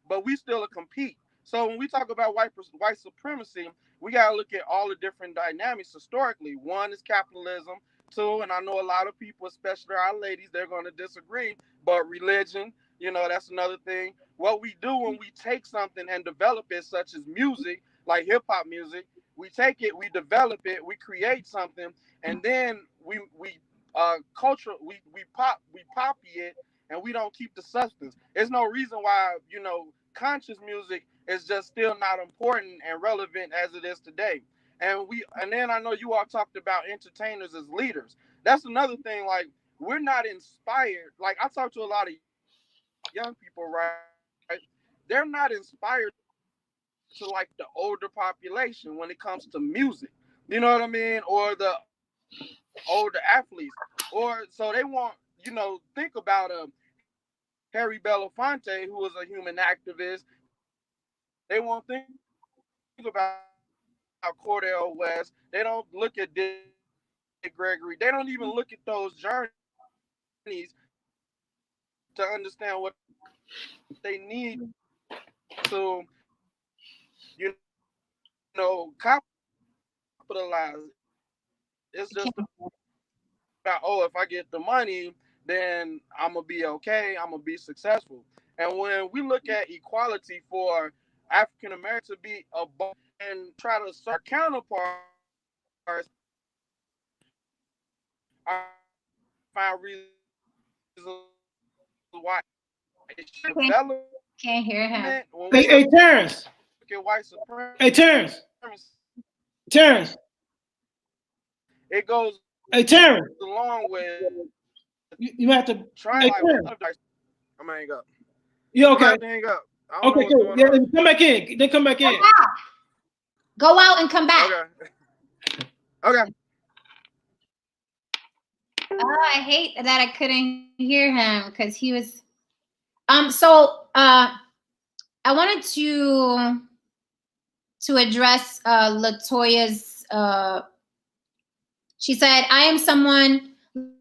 but we still compete. So when we talk about white supremacy, we got to look at all the different dynamics historically. One is capitalism. Two, and I know a lot of people, especially our ladies, they're going to disagree, but religion, that's another thing. What we do when we take something and develop it, such as music, like hip hop music, we take it, we develop it, we create something, and then we poppy it, and we don't keep the substance. There's no reason why conscious music is just still not important and relevant as it is today. And then I know you all talked about entertainers as leaders. That's another thing. Like, we're not inspired. Like, I talk to a lot of young people, right? They're not inspired to like the older population when it comes to music. You know what I mean? Or the older athletes. Or so they won't, think about Harry Belafonte, who was a human activist. They won't think about Cordell West. They don't look at Dick Gregory. They don't even look at those journeys to understand what they need to understand what they need to, capitalize. It's just about, if I get the money, then I'm gonna be okay. I'm gonna be successful. And when we look at equality for African Americans to be above and try to serve our counterparts, I find reasons why it should develop. Can't hear him. Hey, Terrence. Look at white supremacy. Hey, Terrence. Terrence. It goes. Hey, Terrence. Along with you have to try. Hey, I'm gonna hang up. You okay? I'm gonna hang up. Okay, cool. Yeah, then come back in. Then come back in. Go out and come back. Okay. Okay. Oh, I hate that I couldn't hear him because he was. So I wanted to address Latoya's. She said, "I am someone."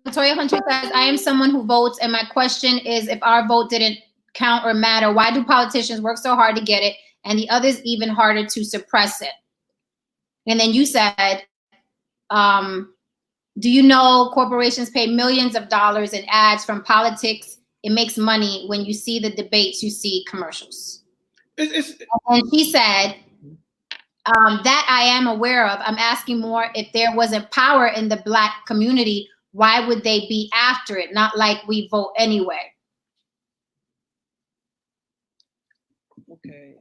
Latoya Hunter says, "I am someone who votes, and my question is, if our vote didn't count or matter, why do politicians work so hard to get it, and the others even harder to suppress it?" And then you said, "Do you know corporations pay millions of dollars in ads from politics? It makes money. When you see the debates, you see commercials." And she said, "That I am aware of. I'm asking more, if there wasn't power in the Black community, why would they be after it? Not like we vote anyway." Okay.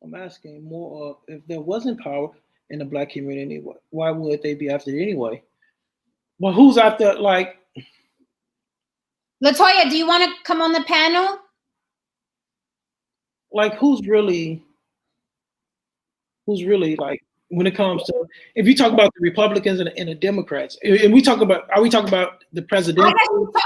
I'm asking more of, if there wasn't power in the Black community, why would they be after it anyway? Well, who's after, like? Latoya, do you want to come on the panel? Like, who's really like, when it comes to, if you talk about the Republicans and the Democrats, and are we talking about the president?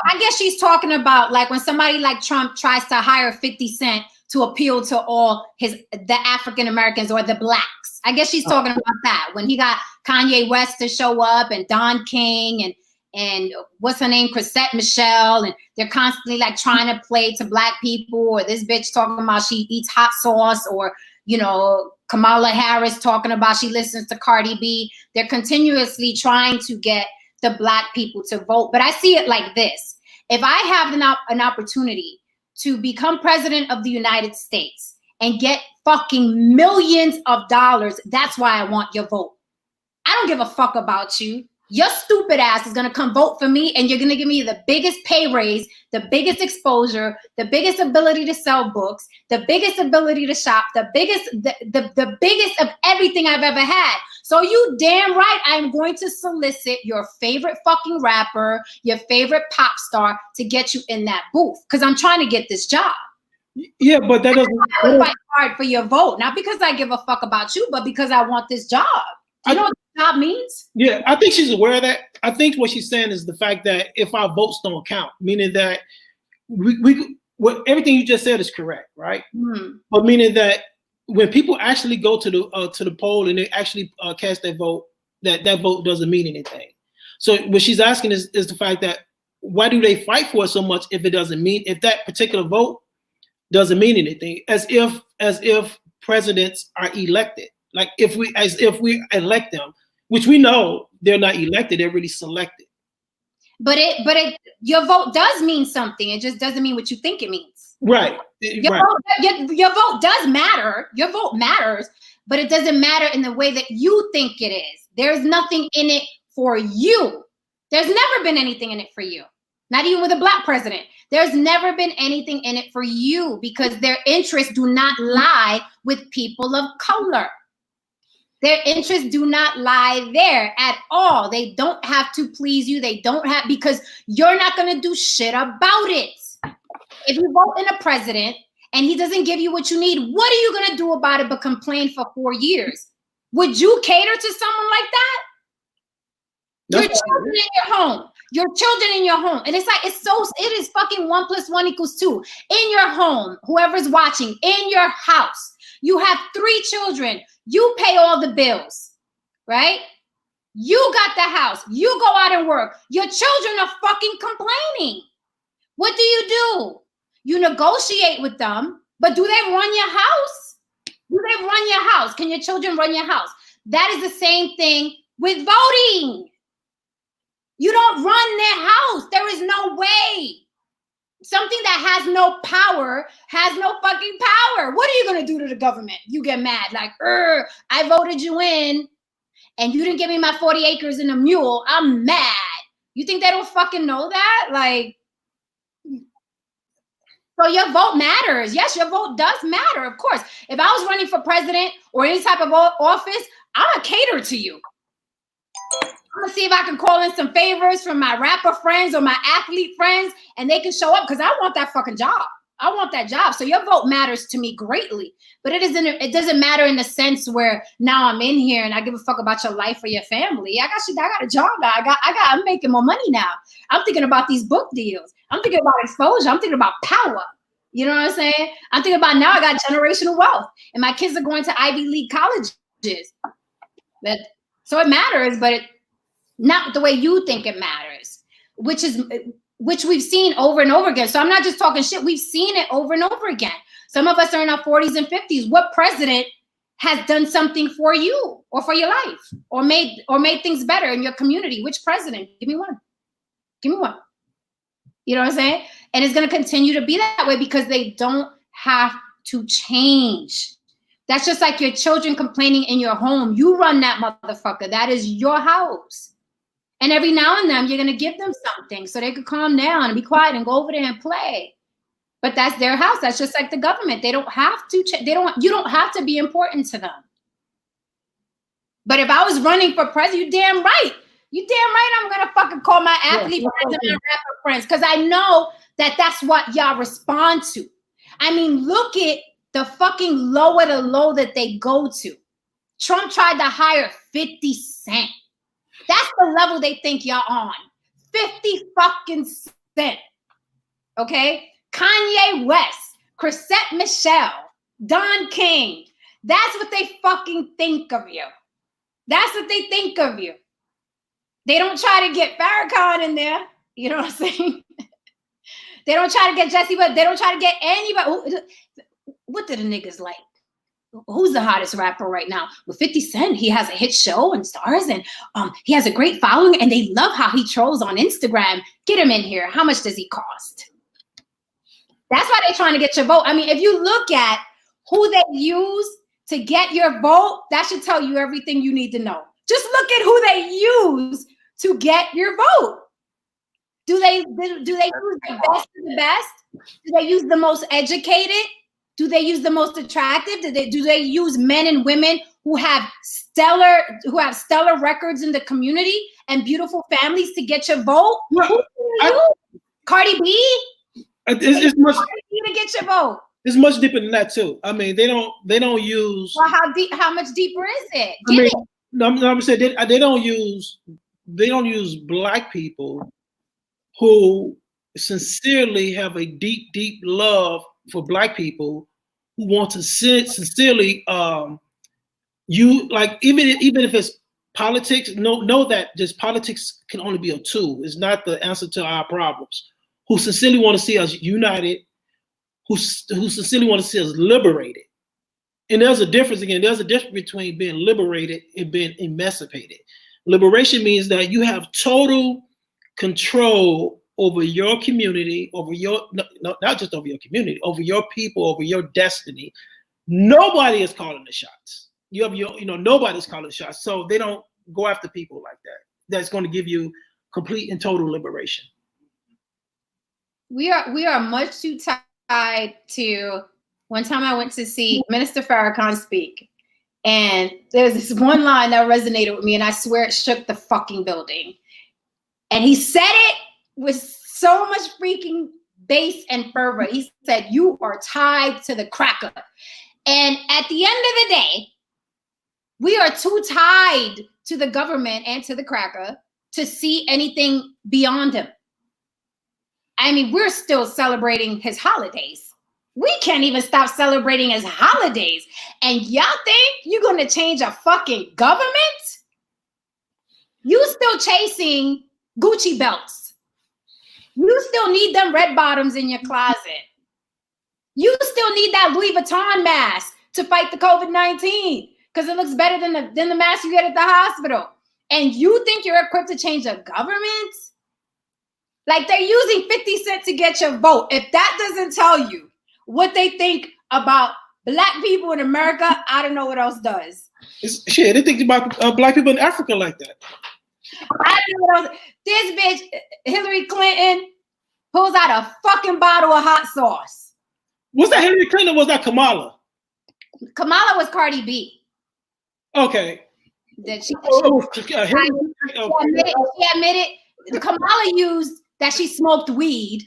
I guess she's talking about, like, when somebody like Trump tries to hire 50 Cent to appeal to all the African Americans or the Blacks. I guess she's talking about that, when he got Kanye West to show up, and Don King and what's her name, Chrisette Michelle, and they're constantly like trying to play to Black people, or this bitch talking about she eats hot sauce, or, you know, Kamala Harris talking about she listens to Cardi B. They're continuously trying to get the Black people to vote. But I see it like this: if I have an opportunity to become president of the United States and get fucking millions of dollars, that's why I want your vote. I don't give a fuck about you. Your stupid ass is gonna come vote for me, and you're gonna give me the biggest pay raise, the biggest exposure, the biggest ability to sell books, the biggest ability to shop, the biggest of everything I've ever had. So you damn right I'm going to solicit your favorite fucking rapper, your favorite pop star, to get you in that booth, because I'm trying to get this job. Yeah, but that doesn't. I would fight hard for your vote, not because I give a fuck about you, but because I want this job. You know what the job means? Yeah, I think she's aware of that. I think what she's saying is the fact that if our votes don't count, meaning that everything you just said is correct, right? But meaning that when people actually go to the poll and they actually cast their vote, that vote doesn't mean anything. So what she's asking is the fact that, why do they fight for it so much if that particular vote doesn't mean anything? As if presidents are elected. Like, as if we elect them, which we know they're not elected, they're really selected. But your vote does mean something. It just doesn't mean what you think it means. Right. Your vote does matter. Your vote matters, but it doesn't matter in the way that you think it is. There's nothing in it for you. There's never been anything in it for you. Not even with a Black president. There's never been anything in it for you, because their interests do not lie with people of color. Their interests do not lie there at all. They don't have to please you. They don't have, because you're not going to do shit about it. If you vote in a president and he doesn't give you what you need, what are you going to do about it but complain for 4 years? Would you cater to someone like that? Your children in your home. Your children in your home. And it's like, it is fucking 1 + 1 = 2. In your home, whoever's watching, in your house, you have 3 children. You pay all the bills, right? You got the house. You go out and work. Your children are fucking complaining. What do? You negotiate with them, but do they run your house? Do they run your house? Can your children run your house? That is the same thing with voting. You don't run their house. There is no way. Something that has no power has no fucking power. What are you going to do to the government? You get mad, like, I voted you in and you didn't give me my 40 acres and a mule. I'm mad. You think they don't fucking know that? Like, so your vote matters. Yes, your vote does matter, of course. If I was running for president or any type of office, I'm going to cater to you. I'm gonna see if I can call in some favors from my rapper friends or my athlete friends, and they can show up, because I want that fucking job. I want that job. So your vote matters to me greatly. But it doesn't matter in the sense where now I'm in here and I give a fuck about your life or your family. I got a job now. I'm making more money now. I'm thinking about these book deals. I'm thinking about exposure. I'm thinking about power. You know what I'm saying? I'm thinking about now I got generational wealth and my kids are going to Ivy League colleges. So it matters, but not the way you think it matters, which we've seen over and over again. So I'm not just talking shit. We've seen it over and over again. Some of us are in our 40s and 50s. What president has done something for you or for your life or made things better in your community? Which president? Give me one. Give me one. You know what I'm saying? And it's going to continue to be that way because they don't have to change. That's just like your children complaining in your home. You run that motherfucker. That is your house. And every now and then, you're going to give them something so they could calm down and be quiet and go over there and play. But that's their house. That's just like the government. They don't have to. You don't have to be important to them. But if I was running for president, you damn right. You damn right I'm going to fucking call my athlete friends and my rapper friends because I know that that's what y'all respond to. I mean, look at the fucking low of the low that they go to. Trump tried to hire 50 Cent. That's the level they think y'all on. 50 fucking cent. Okay? Kanye West, Chrisette Michelle, Don King. That's what they fucking think of you. That's what they think of you. They don't try to get Farrakhan in there. You know what I'm saying? They don't try to get Jesse, but they don't try to get anybody. What do the niggas like? Who's the hottest rapper right now? With 50 Cent, he has a hit show and stars, and he has a great following, and they love how he trolls on Instagram. Get him in here. How much does he cost? That's why they're trying to get your vote. I mean, if you look at who they use to get your vote, that should tell you everything you need to know. Just look at who they use to get your vote. Do they use the best of the best? Do they use the most educated? Do they use the most attractive? Do they use men and women who have stellar records in the community and beautiful families to get your vote? Well, Cardi B? It's much Cardi B to get your vote. It's much deeper than that too. I mean, they don't use. Well, how much deeper is it? I'm saying they don't use Black people who sincerely have a deep love for Black people who want to sincerely you like even if it's politics, know that just politics can only be a tool. It's not the answer to our problems. Who sincerely want to see us united, who sincerely want to see us liberated. And there's a difference between being liberated and being emancipated. Liberation means that you have total control over your community, not just over your community, over your people, over your destiny. Nobody is calling the shots. Nobody's calling the shots. So they don't go after people like that. That's going to give you complete and total liberation. We are much too tied to. One time I went to see Minister Farrakhan speak, and there's this one line that resonated with me, and I swear it shook the fucking building. And he said it with so much freaking bass and fervor. He said, "You are tied to the cracker." And at the end of the day, we are too tied to the government and to the cracker to see anything beyond him. I mean, we're still celebrating his holidays. We can't even stop celebrating his holidays. And y'all think you're going to change a fucking government? You still chasing Gucci belts. You still need them red bottoms in your closet. You still need that Louis Vuitton mask to fight the COVID-19 because it looks better than the mask you get at the hospital. And you think you're equipped to change a government? Like, they're using 50 Cent to get your vote. If that doesn't tell you what they think about Black people in America, I don't know what else does. Shit, they think about Black people in Africa like that. I don't know what else. This bitch, Hillary Clinton, pulls out a fucking bottle of hot sauce. Was that Hillary Clinton or was that Kamala? Kamala was Cardi B. Okay. She admitted Kamala used that she smoked weed.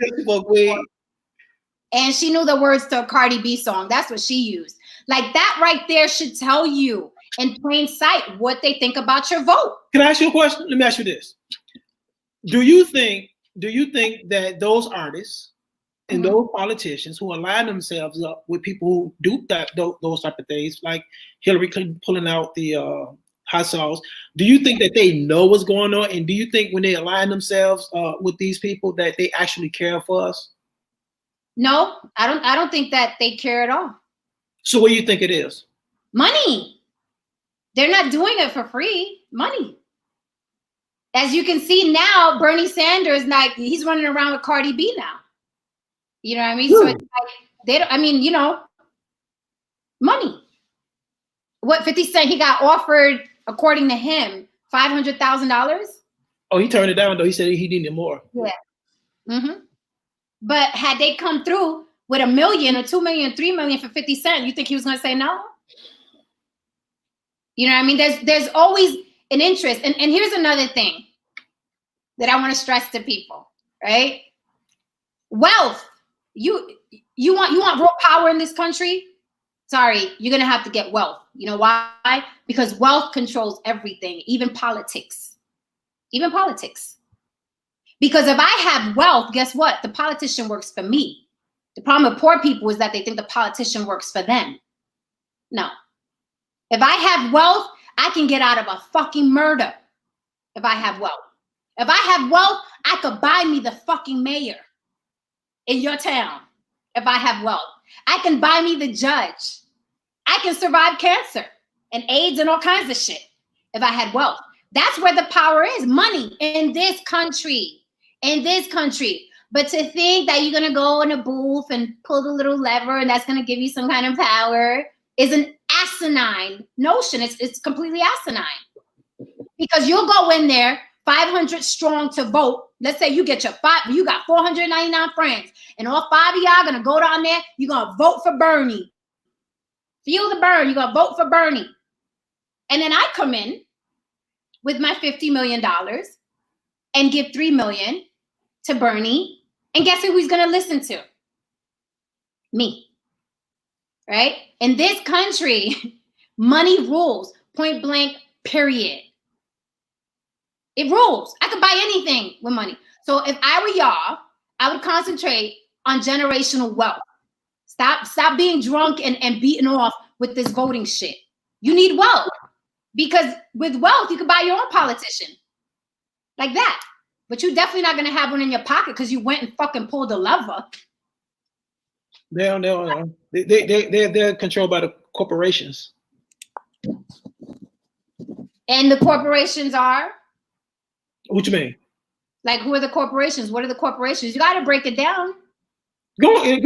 And she knew the words to a Cardi B song. That's what she used. Like that right there should tell you in plain sight what they think about your vote. Can I ask you a question? Let me ask you this. Do you think that those artists and those politicians who align themselves up with people who do those type of things, like Hillary Clinton pulling out the hot sauce, do you think that they know what's going on? And do you think when they align themselves with these people that they actually care for us? No, I don't think that they care at all. So what do you think it is? Money. They're not doing it for free. Money. As you can see now, Bernie Sanders, like he's running around with Cardi B now. You know what I mean? So it's like they don't. I mean, you know, money. What 50 Cent he got offered, according to him, $500,000. Oh, he turned it down though. He said he needed more. Yeah. But had they come through with $1 million or $2 million, $3 million for 50 Cent, you think he was going to say no? You know what I mean? There's always an interest. And here's another thing that I want to stress to people, right? Wealth. You want real power in this country? Sorry, you're going to have to get wealth. You know why? Because wealth controls everything, even politics. Even politics. Because if I have wealth, guess what? The politician works for me. The problem with poor people is that they think the politician works for them. No. If I have wealth, I can get out of a fucking murder if I have wealth. If I have wealth, I could buy me the fucking mayor in your town if I have wealth. I can buy me the judge. I can survive cancer and AIDS and all kinds of shit if I had wealth. That's where the power is, money in this country. In this country. But to think that you're going to go in a booth and pull the little lever and that's going to give you some kind of power is an asinine notion. It's completely asinine. Because you'll go in there 500 strong to vote. Let's say you got 499 friends and all 5 of y'all going to go down there. You're going to vote for Bernie. Feel the burn. You're going to vote for Bernie. And then I come in with my $50 million and give $3 million to Bernie, and guess who he's going to listen to? Me. Right? In this country, money rules, point blank, period. It rules. I could buy anything with money. So if I were y'all, I would concentrate on generational wealth. Stop being drunk and beating off with this voting shit. You need wealth. Because with wealth, you can buy your own politician. Like that. But you're definitely not going to have one in your pocket because you went and fucking pulled a lever. They're controlled by the corporations. And the corporations are? What you mean? Like, who are the corporations? What are the corporations? You got to break it down. Go. I'm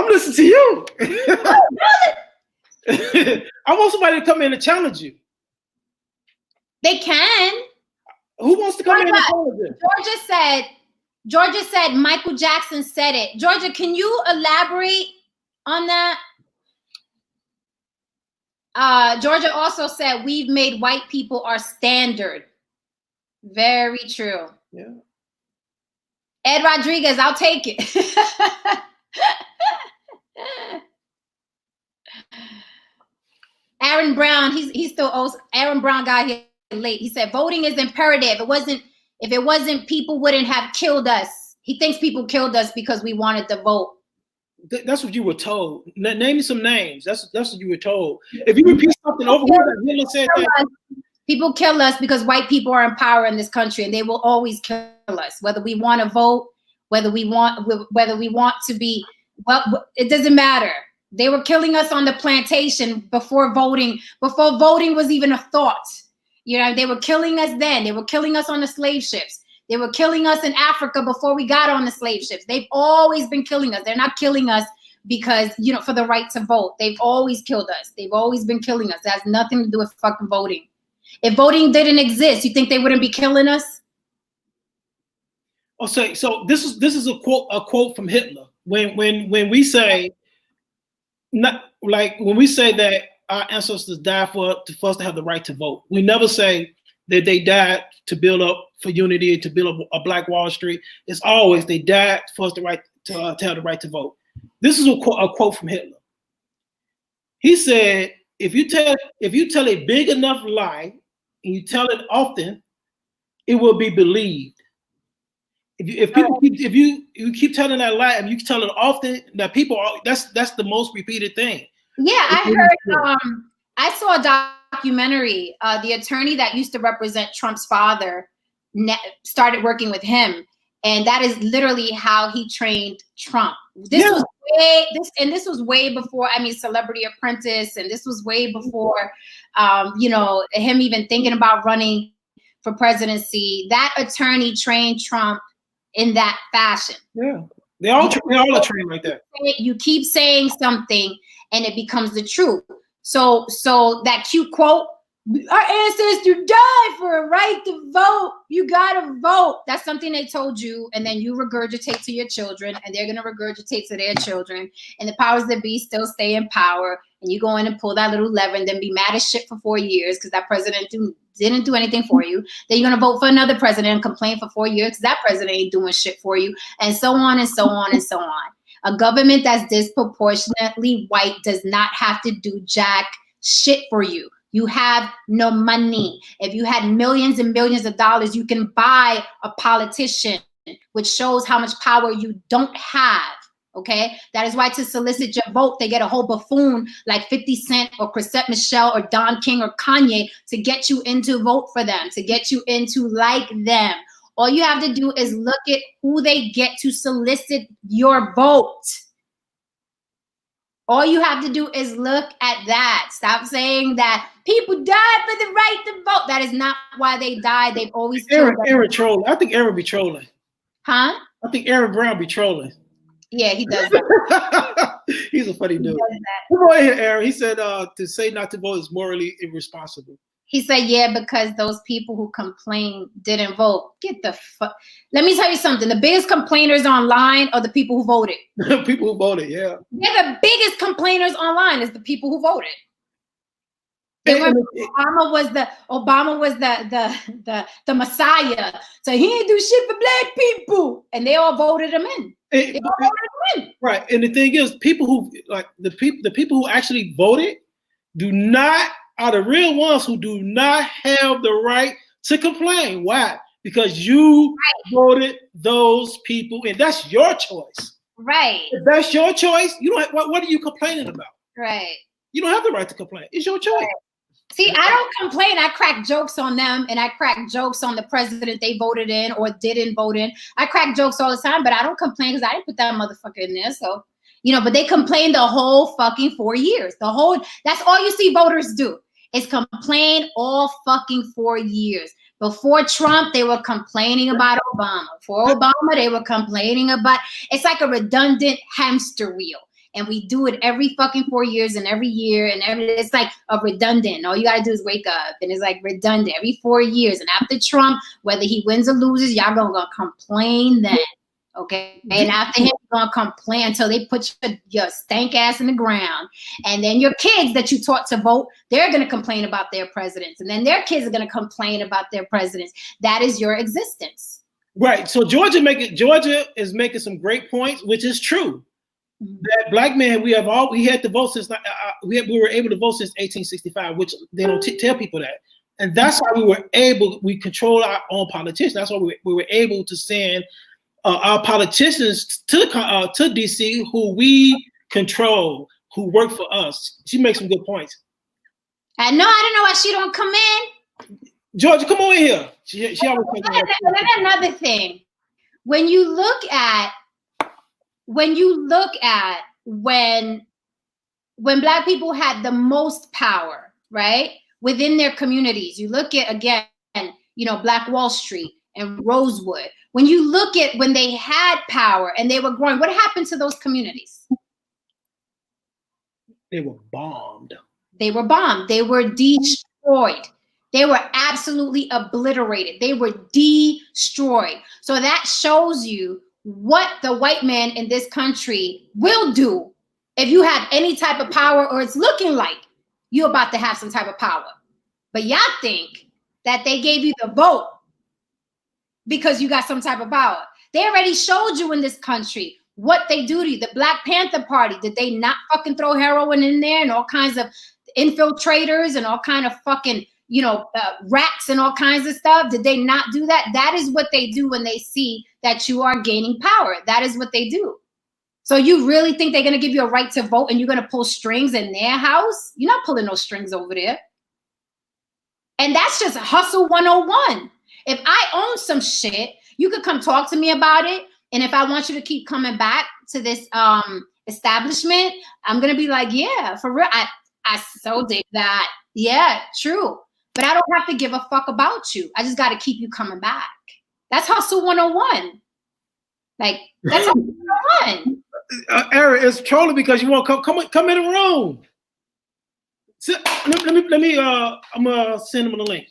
listening to you. I want somebody to come in and challenge you. They can. Who wants to come in and challenge you? Georgia said Michael Jackson said it. Georgia, can you elaborate on that? Georgia also said we've made white people our standard. Very true. Yeah. Ed Rodriguez, I'll take it. Aaron Brown, he's still old. Aaron Brown got here late. He said voting is imperative. If it wasn't, people wouldn't have killed us. He thinks people killed us because we wanted to vote. That's what you were told. Name me some names. That's what you were told. If you repeat something over, Hitler said that. People kill us because white people are in power in this country, and they will always kill us, whether we want to vote, whether we want to be. Well, it doesn't matter. They were killing us on the plantation before voting was even a thought. You know, they were killing us then. They were killing us on the slave ships. They were killing us in Africa before we got on the slave ships. They've always been killing us. They're not killing us because, you know, for the right to vote. They've always killed us. They've always been killing us. That has nothing to do with fucking voting. If voting didn't exist, you think they wouldn't be killing us? Oh, so this is a quote from Hitler. When we say when we say that our ancestors died for us to have the right to vote, we never say that they died to build up for unity, to build up a Black Wall Street. It's always they died for us to have the right to vote. This is a quote from Hitler. He said, if you tell a big enough lie and you tell it often, it will be believed. If you keep telling that lie and you tell it often, that people are, that's the most repeated thing. Yeah, I heard. I saw a documentary. The attorney that used to represent Trump's father started working with him, and that is literally how he trained Trump. This was way before. I mean, Celebrity Apprentice, and this was way before, him even thinking about running for presidency. That attorney trained Trump in that fashion. Yeah, they all are trained like that. You keep saying something, and it becomes the truth. So that cute quote, our ancestors died for a right to vote. You gotta vote. That's something they told you, and then you regurgitate to your children, and they're gonna regurgitate to their children, and the powers that be still stay in power, and you go in and pull that little lever and then be mad as shit for 4 years because that president didn't do anything for you. Then you're gonna vote for another president and complain for 4 years because that president ain't doing shit for you, and so on and so on and so on. A government that's disproportionately white does not have to do jack shit for you. You have no money. If you had millions and millions of dollars, you can buy a politician, which shows how much power you don't have. Okay, that is why to solicit your vote, they get a whole buffoon like 50 Cent or Chrisette Michelle or Don King or Kanye to get you in to vote for them, to get you in to like them. All you have to do is look at who they get to solicit your vote. All you have to do is look at that. Stop saying that people died for the right to vote. That is not why they died. They've always Aaron trolling. I think Aaron be trolling. Huh? I think Aaron Brown be trolling. Yeah, he does that. He's a funny dude. Come on here, Aaron. He said to say not to vote is morally irresponsible. He said, yeah, because those people who complain didn't vote. Get the fuck. Let me tell you something. The biggest complainers online are the people who voted. People who voted, yeah. They're the biggest complainers online is the people who voted. Obama was the Messiah. So he didn't do shit for black people. And they all voted him in. Right. And the thing is, people who like the people who actually voted are the real ones who do not have the right to complain. Why? Because you voted those people, and that's your choice. Right. If that's your choice, you don't. What are you complaining about? Right. You don't have the right to complain. It's your choice. Right. See, I don't complain. I crack jokes on them, and I crack jokes on the president they voted in or didn't vote in. I crack jokes all the time, but I don't complain because I didn't put that motherfucker in there. So, but they complained the whole fucking 4 years. That's all you see voters do. Is complain all fucking 4 years. Before Trump, they were complaining about Obama. For Obama, they were complaining about. It's like a redundant hamster wheel, and we do it every fucking 4 years and every year and it's like a redundant. All you gotta do is wake up, and it's like redundant every 4 years. And after Trump, whether he wins or loses, y'all gonna complain then. Okay, and after him, you're gonna complain until they put your stank ass in the ground. And then your kids that you taught to vote, they're gonna complain about their presidents, and then their kids are gonna complain about their presidents. That is your existence. Right. So Georgia is making some great points, which is true. Mm-hmm. That black men we had to vote since we were able to vote since 1865, which they don't tell people that. And that's why we control our own politicians. That's why we were able to send our politicians to DC, who we control, who work for us. She makes some good points. I don't know why she don't come in. Georgia, come on in here. She always comes in. Another thing, when you look at when black people had the most power, right, within their communities, you look at again, Black Wall Street and Rosewood. When you look at when they had power and they were growing, what happened to those communities? They were bombed. They were bombed. They were destroyed. They were absolutely obliterated. They were destroyed. So that shows you what the white man in this country will do if you have any type of power, or it's looking like you're about to have some type of power. But y'all think that they gave you the vote because you got some type of power. They already showed you in this country what they do to you. The Black Panther Party, did they not fucking throw heroin in there and all kinds of infiltrators and all kind of fucking, you know, rats and all kinds of stuff? Did they not do that? That is what they do when they see that you are gaining power. That is what they do. So you really think they're going to give you a right to vote and you're going to pull strings in their house? You're not pulling no strings over there. And that's just hustle 101. If I own some shit, you could come talk to me about it. And if I want you to keep coming back to this establishment, I'm going to be like, yeah, for real. I so dig that. Yeah, true. But I don't have to give a fuck about you. I just got to keep you coming back. That's hustle 101. Like, that's hustle 101. Aaron, it's trolling because you won't come in the room. Let me I'm gonna send him the link.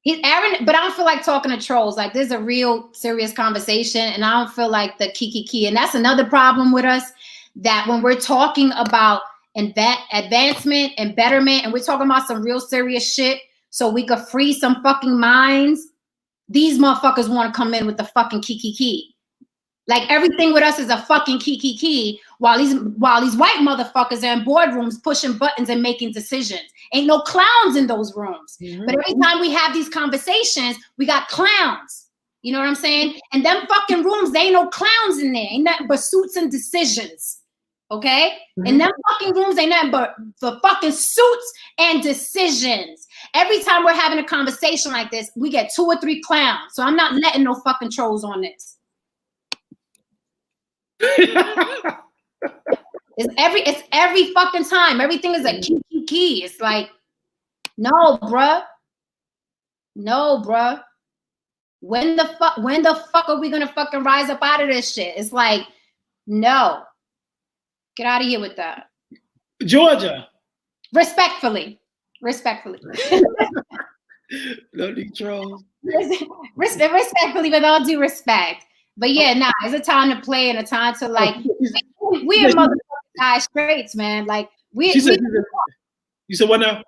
He's Aaron, but I don't feel like talking to trolls. Like, there's a real serious conversation, and I don't feel like the kiki. And that's another problem with us, that when we're talking about advancement and betterment, and we're talking about some real serious shit, so we could free some fucking minds, these motherfuckers want to come in with the fucking kiki. Like, everything with us is a fucking kiki, while these white motherfuckers are in boardrooms pushing buttons and making decisions. Ain't no clowns in those rooms. Mm-hmm. But every time we have these conversations, we got clowns. You know what I'm saying? And them fucking rooms, they ain't no clowns in there. Ain't nothing but suits and decisions. Okay? Mm-hmm. In them fucking rooms, ain't nothing but the fucking suits and decisions. Every time we're having a conversation like this, we get 2 or 3 clowns. So I'm not letting no fucking trolls on this. It's every fucking time. Everything is a key. It's like, no, bruh. When the fuck are we gonna fucking rise up out of this shit? It's like, no. Get out of here with that. Georgia. Respectfully. No need trolls. Respectfully, with all due respect. But yeah, nah, it's a time to play and a time to, like, we are motherfucking dire straits, man. Like, you said what now?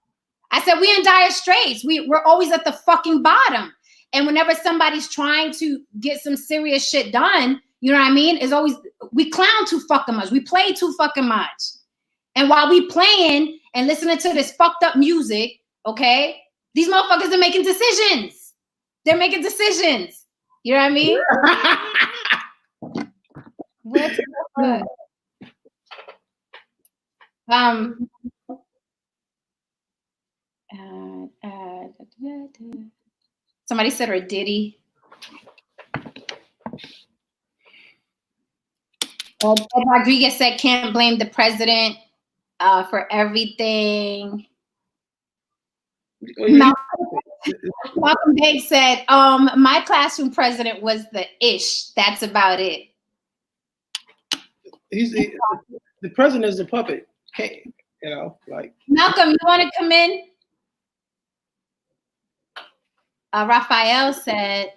I said we in dire straits. We're always at the fucking bottom. And whenever somebody's trying to get some serious shit done, you know what I mean? It's always, we clown too fucking much. We play too fucking much. And while we playing and listening to this fucked up music, okay, these motherfuckers are making decisions. They're making decisions. You know what I mean? What the fuck? Somebody said, or Diddy. Rodriguez said, can't blame the president for everything. Malcolm Banks said, my classroom president was the ish. That's about it. The president is a puppet. Hey, you know, like. Malcolm, you want to come in? Raphael said,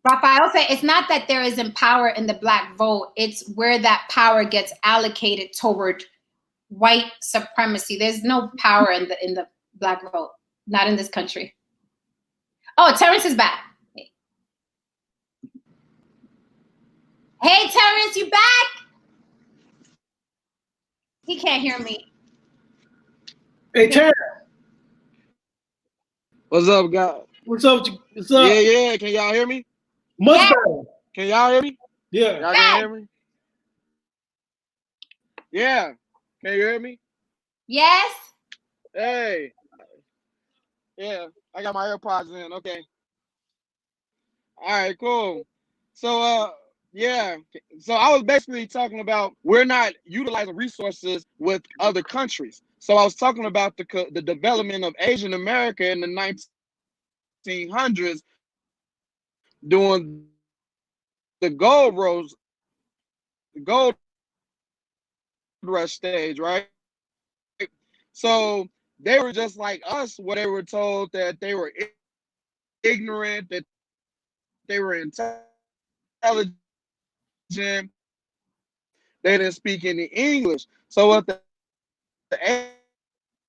it's not that there isn't power in the Black vote. It's where that power gets allocated toward white supremacy. There's no power in the Black vote. Not in this country. Oh, Terrence is back. Hey, Terrence, you back? He can't hear me. Hey, Terrence. What's up, guys? What's up? Yeah. Can y'all hear me? Much better. Can y'all hear me? Yeah. Y'all can hear me? Yeah. Can you hear me? Yes. Hey. Yeah, I got my AirPods in. Okay. All right, cool. So, yeah. So I was basically talking about we're not utilizing resources with other countries. So I was talking about the development of Asian America in the 1900s during the gold rush stage, right? So they were just like us, where they were told that they were ignorant, that they were intelligent, they didn't speak any English. So what the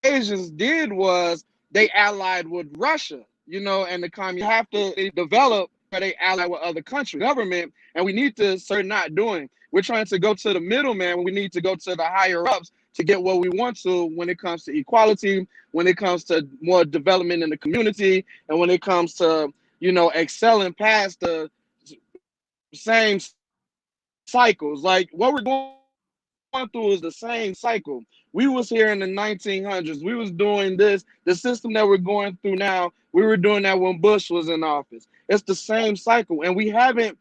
Asians did was they allied with Russia, you know, and the communists have to develop they ally with other countries, government, and we need to start not doing. We're trying to go to the middleman when we need to go to the higher ups to get what we want to when it comes to equality, when it comes to more development in the community, and when it comes to, you know, excelling past the same cycles. Like what we're going through is the same cycle. We was here in the 1900s. We was doing this. The system that we're going through now, we were doing that when Bush was in office. It's the same cycle, and we haven't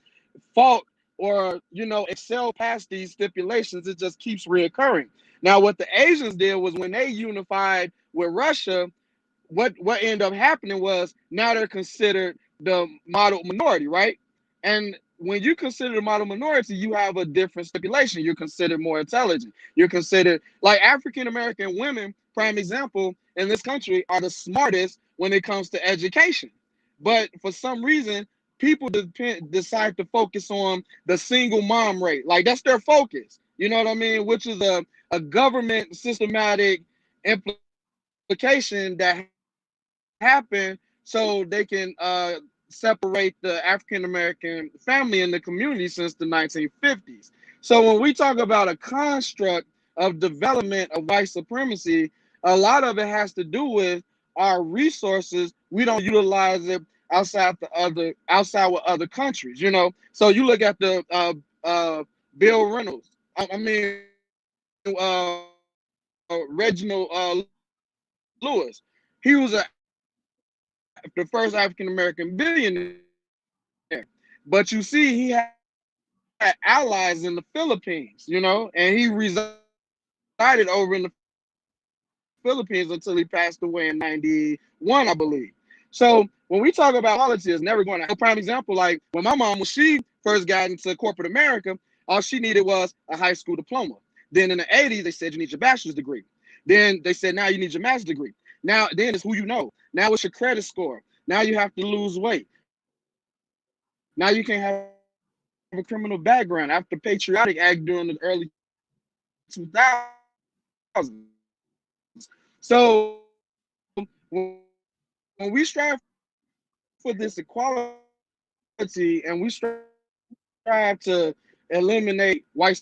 fought or, you know, excel past these stipulations. It just keeps reoccurring. Now, what the Asians did was when they unified with Russia, what ended up happening was now they're considered the model minority, right? And when you consider the model minority, you have a different stipulation. You're considered more intelligent. You're considered like African American women, prime example, in this country are the smartest when it comes to education. But for some reason, people decide to focus on the single mom rate. Like that's their focus. You know what I mean? Which is a government systematic implication that happened so they can separate the African American family in the community since the 1950s. So when we talk about a construct of development of white supremacy, a lot of it has to do with our resources. We don't utilize it outside with other countries, you know. So you look at the Bill Reynolds. I mean Reginald Lewis. He was the first African American billionaire. But you see, he had allies in the Philippines, you know, and he resided over in the Philippines until he passed away in 91, I believe. So when we talk about politics, it's never going to happen. A prime example, like when my mom, when she first got into corporate America, all she needed was a high school diploma. Then in the 80s, they said you need your bachelor's degree. Then they said now you need your master's degree. Now, then it's who you know. Now it's your credit score. Now you have to lose weight. Now you can have a criminal background after Patriotic Act during the early 2000s. So when we strive for this equality and we strive to eliminate white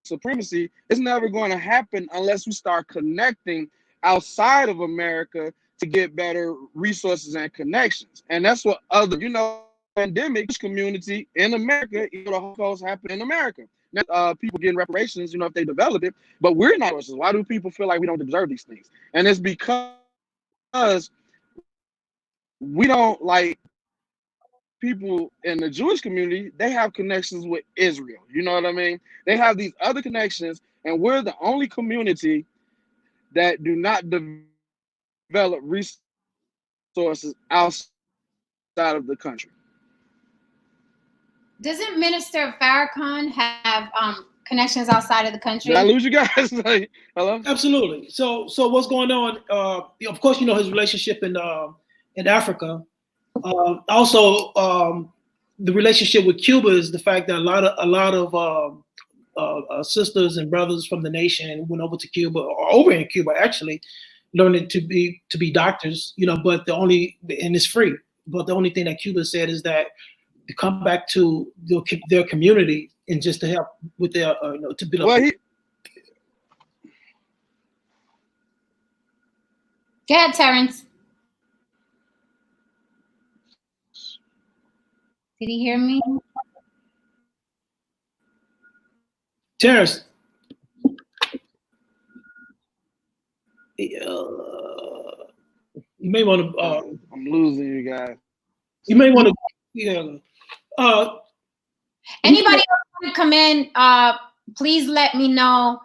supremacy, it's never going to happen unless we start connecting outside of America to get better resources and connections. And that's what other, you know, pandemic community in America, you know, the Holocaust happened in America. Now, people getting reparations, you know, if they develop it, but we're not. Why do people feel like we don't deserve these things? And it's because we don't, like, people in the Jewish community, they have connections with Israel. You know what I mean? They have these other connections, and we're the only community that do not develop resources outside of the country. Doesn't Minister Farrakhan have connections outside of the country? Did I lose you guys? Like, hello? Absolutely. So what's going on? Of course, you know his relationship in Africa. Also, the relationship with Cuba is the fact that a lot of sisters and brothers from the nation went over to Cuba, or over in Cuba actually, learning to be doctors. You know, but and it's free. But the only thing that Cuba said is that to come back to their community and just to help with their to build up. Go ahead, Terrence. Did he hear me? Terrence. You may want to. I'm losing you guys. You may want to. Yeah. Anybody else want to come in? Please let me know,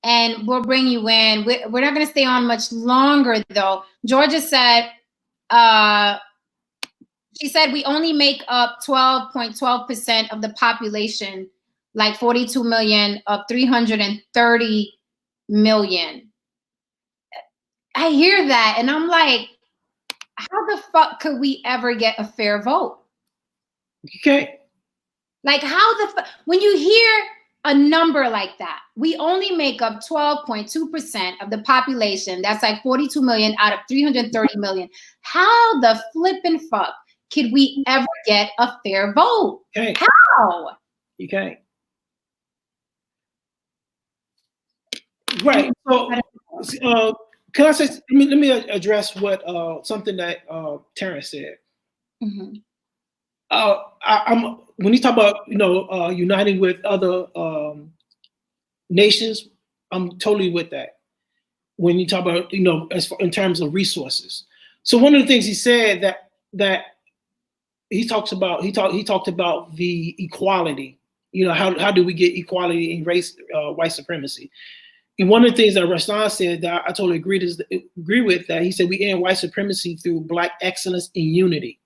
and we'll bring you in. We're not going to stay on much longer, though. Georgia said, she said we only make up 12.12% of the population, like 42 million of 330 million. I hear that, and I'm like, how the fuck could we ever get a fair vote? Okay. Like, when you hear a number like that, we only make up 12.2% of the population. That's like 42 million out of 330 million. How the flippin' fuck could we ever get a fair vote? Can't. How? You can't. Right. So, can I say? Let me address what something that Terrence said. Mm-hmm. I'm when you talk about uniting with other nations, I'm totally with that. When you talk about as far, in terms of resources, so one of the things he said that he talked about the equality. How do we get equality in race, white supremacy? And one of the things that Rashan said that I totally agree with that he said we end white supremacy through Black excellence and unity.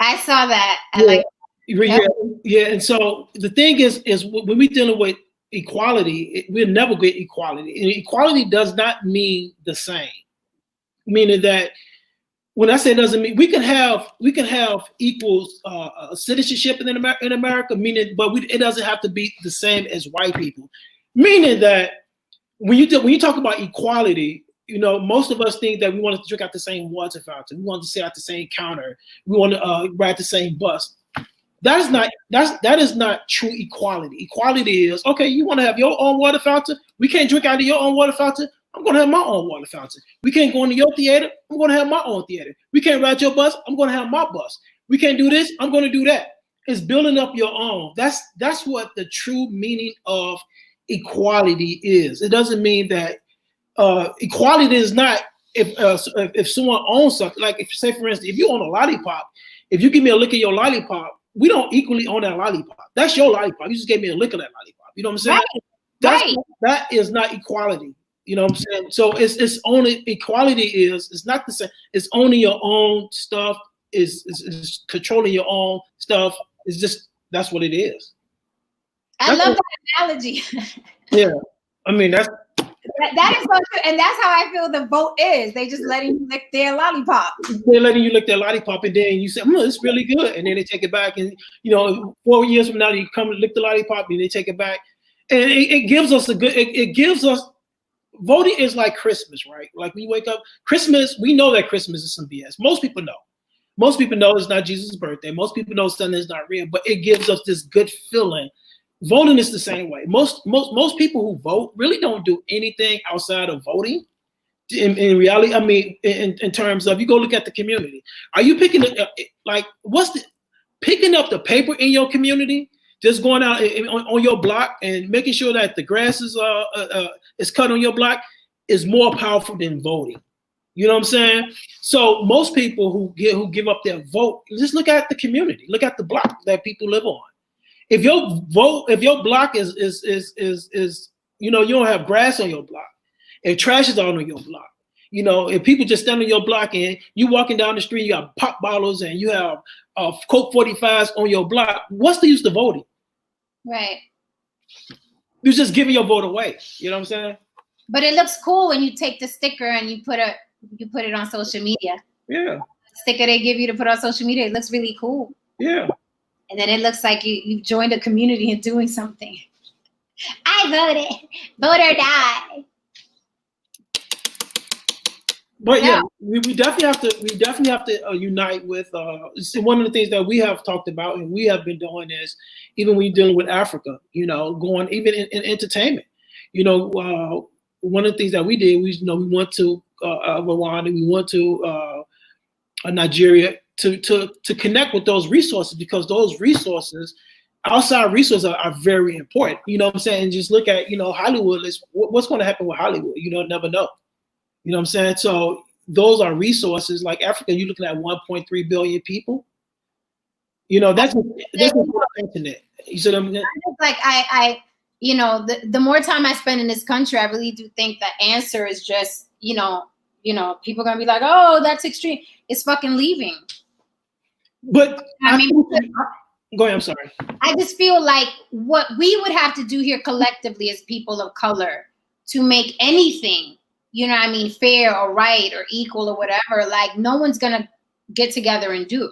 I saw that. I like. Yeah. And so the thing is when we dealing with equality, we'll never get equality. And equality does not mean the same. Meaning that when I say it doesn't mean we can have equal citizenship in America, but it doesn't have to be the same as white people. Meaning that when you talk about equality, most of us think that we want to drink out the same water fountain, we want to sit at the same counter, we want to ride the same bus. That is not true equality. Equality is, okay, you want to have your own water fountain? We can't drink out of your own water fountain. I'm going to have my own water fountain. We can't go into your theater. I'm going to have my own theater. We can't ride your bus. I'm going to have my bus. We can't do this. I'm going to do that. It's building up your own. That's what the true meaning of equality is. It doesn't mean that equality is not if someone owns something. Like if, say for instance, if you own a lollipop, if you give me a lick of your lollipop, we don't equally own that lollipop. That's your lollipop. You just gave me a lick of that lollipop. You know what I'm saying? That is not equality. You know what I'm saying? So it's only equality it's not the same. It's owning your own stuff. Is controlling your own stuff. It's just that's what it is. I love that analogy. Yeah, I mean that is so true, and that's how I feel the vote is. They just letting you lick their lollipop. They're letting you lick their lollipop, and then you say, "It's really good," and then they take it back, and 4 years from now, you come and lick the lollipop, and they take it back, and it gives us it gives us. Voting is like Christmas, right? Like we wake up, Christmas, we know that Christmas is some BS. Most people know. Most people know it's not Jesus' birthday. Most people know Sunday is not real, but it gives us this good feeling. Voting is the same way. Most people who vote really don't do anything outside of voting. In reality, I mean, in terms of, you go look at the community. Are you picking picking up the paper in your community? Just going out on your block and making sure that the grass is cut on your block is more powerful than voting. You know what I'm saying? So most people who give up their vote, just look at the community, look at the block that people live on. If your block is you don't have grass on your block, if trash is on your block, if people just stand on your block and you walking down the street, you got pop bottles and you have Coke 45s on your block, what's the use of voting? Right. You're just giving your vote away. You know what I'm saying? But it looks cool when you take the sticker and you put it on social media. Yeah. The sticker they give you to put on social media, it looks really cool. Yeah. And then it looks like you've joined a community and doing something. I voted. Vote or die. But yeah, we definitely have to unite with. One of the things that we have talked about and we have been doing is, even when you're dealing with Africa, going even in entertainment. One of the things that we did, we went to Rwanda, we went to Nigeria to connect with those resources, because those resources, outside resources, are very important. You know what I'm saying? And just look at Hollywood. What's going to happen with Hollywood? You don't never know. You know what I'm saying? So those are resources. Like Africa, you're looking at 1.3 billion people. That's the internet. You see what I mean? Like the more time I spend in this country, I really do think the answer is just, people are gonna be like, oh, that's extreme. It's fucking leaving. But go ahead, I'm sorry. I just feel like what we would have to do here collectively as people of color to make anything, fair or right or equal or whatever, like no one's gonna get together and do.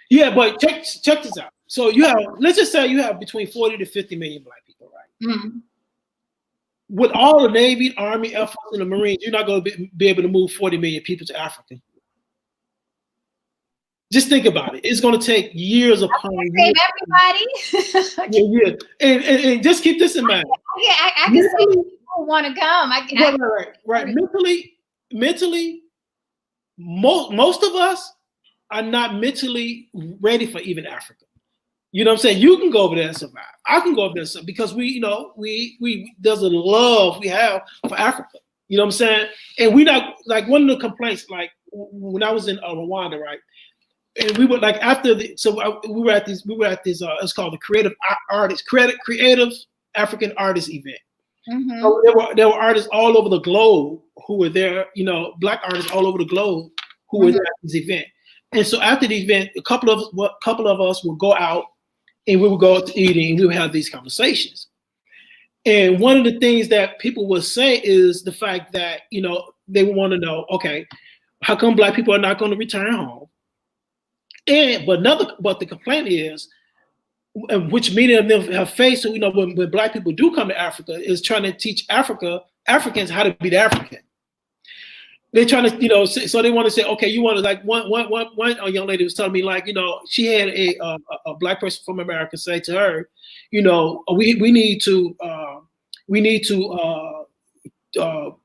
Yeah, but check this out. So let's just say you have between 40 to 50 million Black people, right? Mm-hmm. With all the Navy, Army, Air Force, and the Marines, you're not going to be able to move 40 million people to Africa. Just think about it. It's going to take years upon years. Save everybody. Yeah. And just keep this in mind. Yeah, I can say people want to come. Right. Mentally, most of us are not mentally ready for even Africa. You know what I'm saying? You can go over there and survive. I can go over there and survive because we there's a love we have for Africa. You know what I'm saying? And we not like one of the complaints, like when I was in Rwanda, right? And we were like we were at this it's called the creative African artist event. Mm-hmm. So there were artists all over the globe who were there, Black artists all over the globe who were there at this event. And so after the event, a couple of us would go out and we would go out to eating and we would have these conversations. And one of the things that people would say is the fact that, they want to know, okay, how come Black people are not going to return home? But the complaint is, which many of them have faced, when Black people do come to Africa, is trying to teach Africans how to be the African. They're trying to, so they want to say, okay, you want to, like one young lady was telling me, like, she had a Black person from America say to her, we need to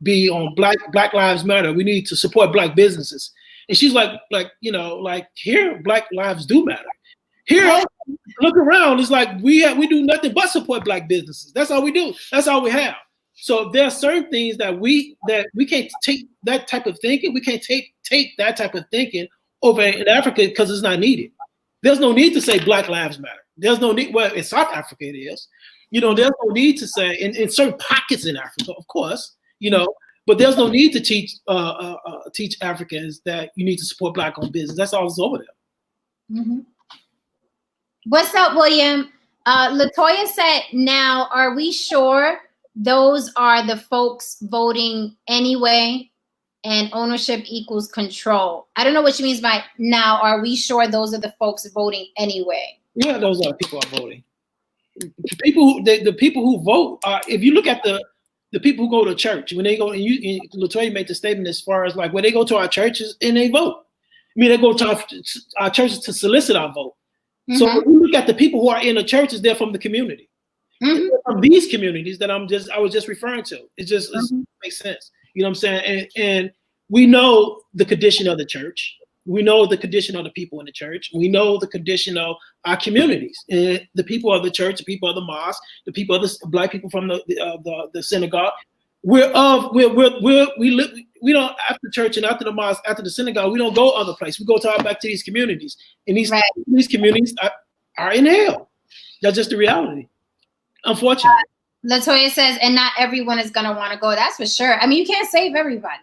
be on Black Lives Matter. We need to support Black businesses. And she's like here, Black lives do matter. Here, look around. It's like we do nothing but support Black businesses. That's all we do. That's all we have. So there are certain things that we can't take that type of thinking. We can't take that type of thinking over in Africa because it's not needed. There's no need to say Black Lives Matter. There's no need. Well, in South Africa it is. There's no need to say in certain pockets in Africa, of course. But there's no need to teach Africans that you need to support Black-owned business. That's all that's over there. Mm-hmm. What's up, William? Latoya said, now, are we sure those are the folks voting anyway and ownership equals control? I don't know what she means by now, are we sure those are the folks voting anyway? Yeah, those are the people who are voting. The people who vote, if you look at the people who go to church, when they go, and Latoya made the statement as far as like when they go to our churches and they vote. I mean, they go to our churches to solicit our vote. Mm-hmm. So when you look at the people who are in the churches, they're from the community. Mm-hmm. From these communities that I was just referring to. It makes sense. You know what I'm saying? And we know the condition of the church. We know the condition of the people in the church. We know the condition of our communities, and the people of the church, the people of the mosque, the people of the Black people from the synagogue. We don't, after church and after the mosque, after the synagogue, we don't go other places. We go back to these communities, and these communities are in hell. That's just the reality, unfortunately. Latoya says, and not everyone is gonna want to go. That's for sure. I mean, you can't save everybody.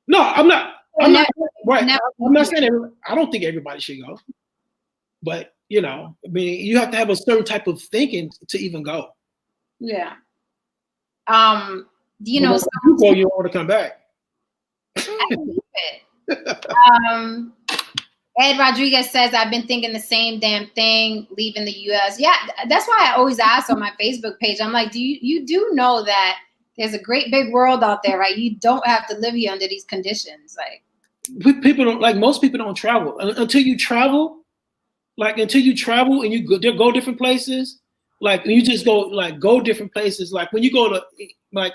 No, I'm not. I'm not saying I don't think everybody should go, but I mean, you have to have a certain type of thinking to even go. Yeah. You want to come back. I believe it. Ed Rodriguez says, I've been thinking the same damn thing, leaving the U.S. Yeah, that's why I always ask on my Facebook page. I'm like, you do know that there's a great big world out there, right? You don't have to live here under these conditions, like. People don't, like, most people don't travel until you travel and you go different places. Like, you just go different places. Like, when you go to, like,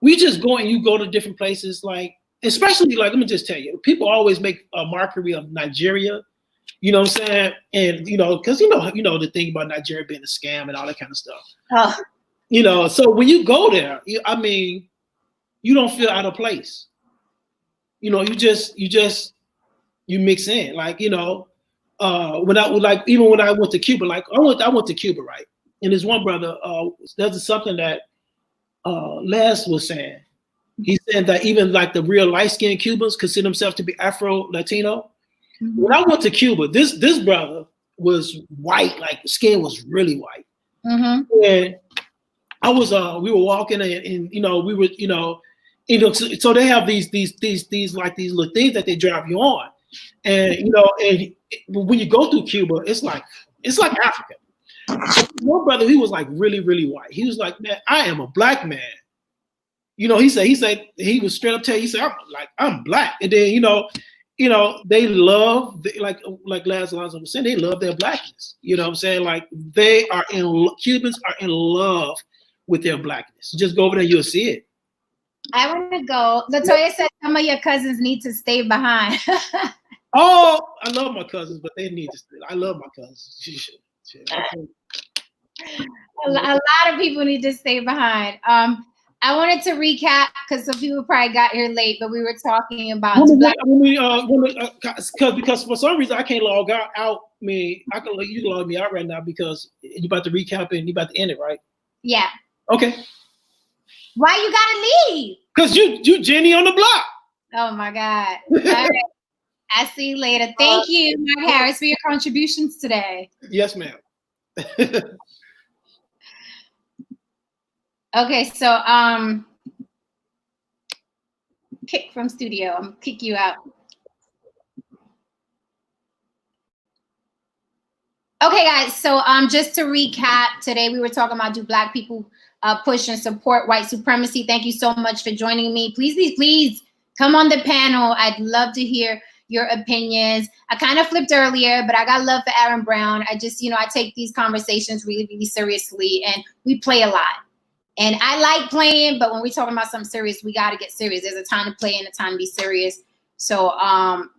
we just go and you go to different places. Like, especially, like, let me just tell you, people always make a mockery of Nigeria. You know what I'm saying? And because the thing about Nigeria being a scam and all that kind of stuff. So when you go there, I mean, you don't feel out of place. You mix in, like, when I went to Cuba, like I went to Cuba, right? And there's one brother, there's something that Les was saying. He said that even like the real light-skinned Cubans consider themselves to be Afro-Latino. Mm-hmm. When I went to Cuba, this brother was white, like the skin was really white. Mm-hmm. And we were walking and we were, so they have these like these little things that they drive you on, and and when you go through Cuba, it's like Africa. One brother, he was like really, really white. He was like, man, I am a Black man. He said he was straight up tell you, he said, I'm Black, and then you know, they love, like Laz Alonso was saying, they love their blackness. You know what I'm saying? Like Cubans are in love with their blackness. Just go over there, you'll see it. I want to go. Latoya said some of your cousins need to stay behind. Oh, I love my cousins, but they need to stay. I love my cousins. A lot of people need to stay behind. I wanted to recap because some people probably got here late, but we were talking about because for some reason I can't log out. I mean, you can log me out right now because you're about to recap and you're about to end it, right? Yeah. Okay. Why you gotta leave? Because you Jenny on the block. Oh my God. All right. I'll see you later. Thank you, Mark Harris, for your contributions today. Yes, ma'am. Okay, so kick from studio. I'm gonna kick you out. Okay, guys, so just to recap, today we were talking about, do Black people push and support white supremacy? Thank you so much for joining me. Please come on the panel. I'd love to hear your opinions. I kind of flipped earlier, but I got love for Aaron Brown. I just, I take these conversations really, really seriously, and we play a lot. And I like playing, but when we're talking about something serious, we got to get serious. There's a time to play and a time to be serious. So,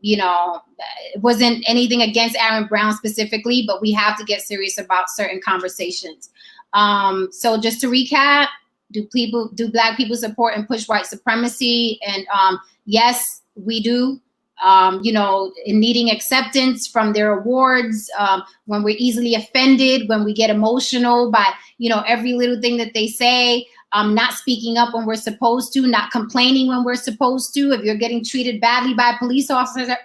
it wasn't anything against Aaron Brown specifically, but we have to get serious about certain conversations. So just to recap, do Black people support and push white supremacy? And yes, we do. In needing acceptance from their awards, when we're easily offended, when we get emotional by, every little thing that they say, not speaking up when we're supposed to, not complaining when we're supposed to. If you're getting treated badly by a police officer,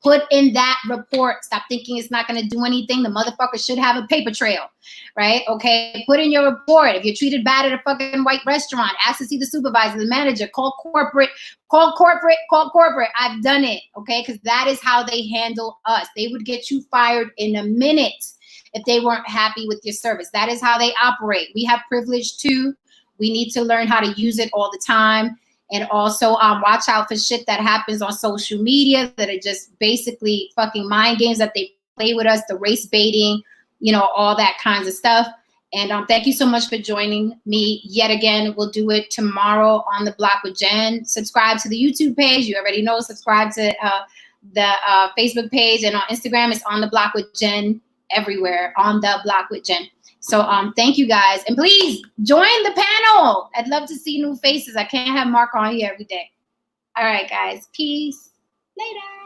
put in that report. Stop thinking it's not going to do anything. The motherfucker should have a paper trail, right? Okay, put in your report. If you're treated bad at a fucking white restaurant, ask to see the supervisor, the manager, call corporate. I've done it, okay? Because that is how they handle us. They would get you fired in a minute if they weren't happy with your service. That is how they operate. We have privilege too. We need to learn how to use it all the time. And also watch out for shit that happens on social media that are just basically fucking mind games that they play with us, the race baiting, all that kinds of stuff. And thank you so much for joining me yet again. We'll do it tomorrow on The Block with Jen. Subscribe to the YouTube page. You already know, subscribe to the Facebook page. And on Instagram, it's On The Block with Jen. Everywhere, On The Block with Jen. So thank you guys, and please join the panel. I'd love to see new faces. I can't have Mark on here every day. All right, guys, peace. Later.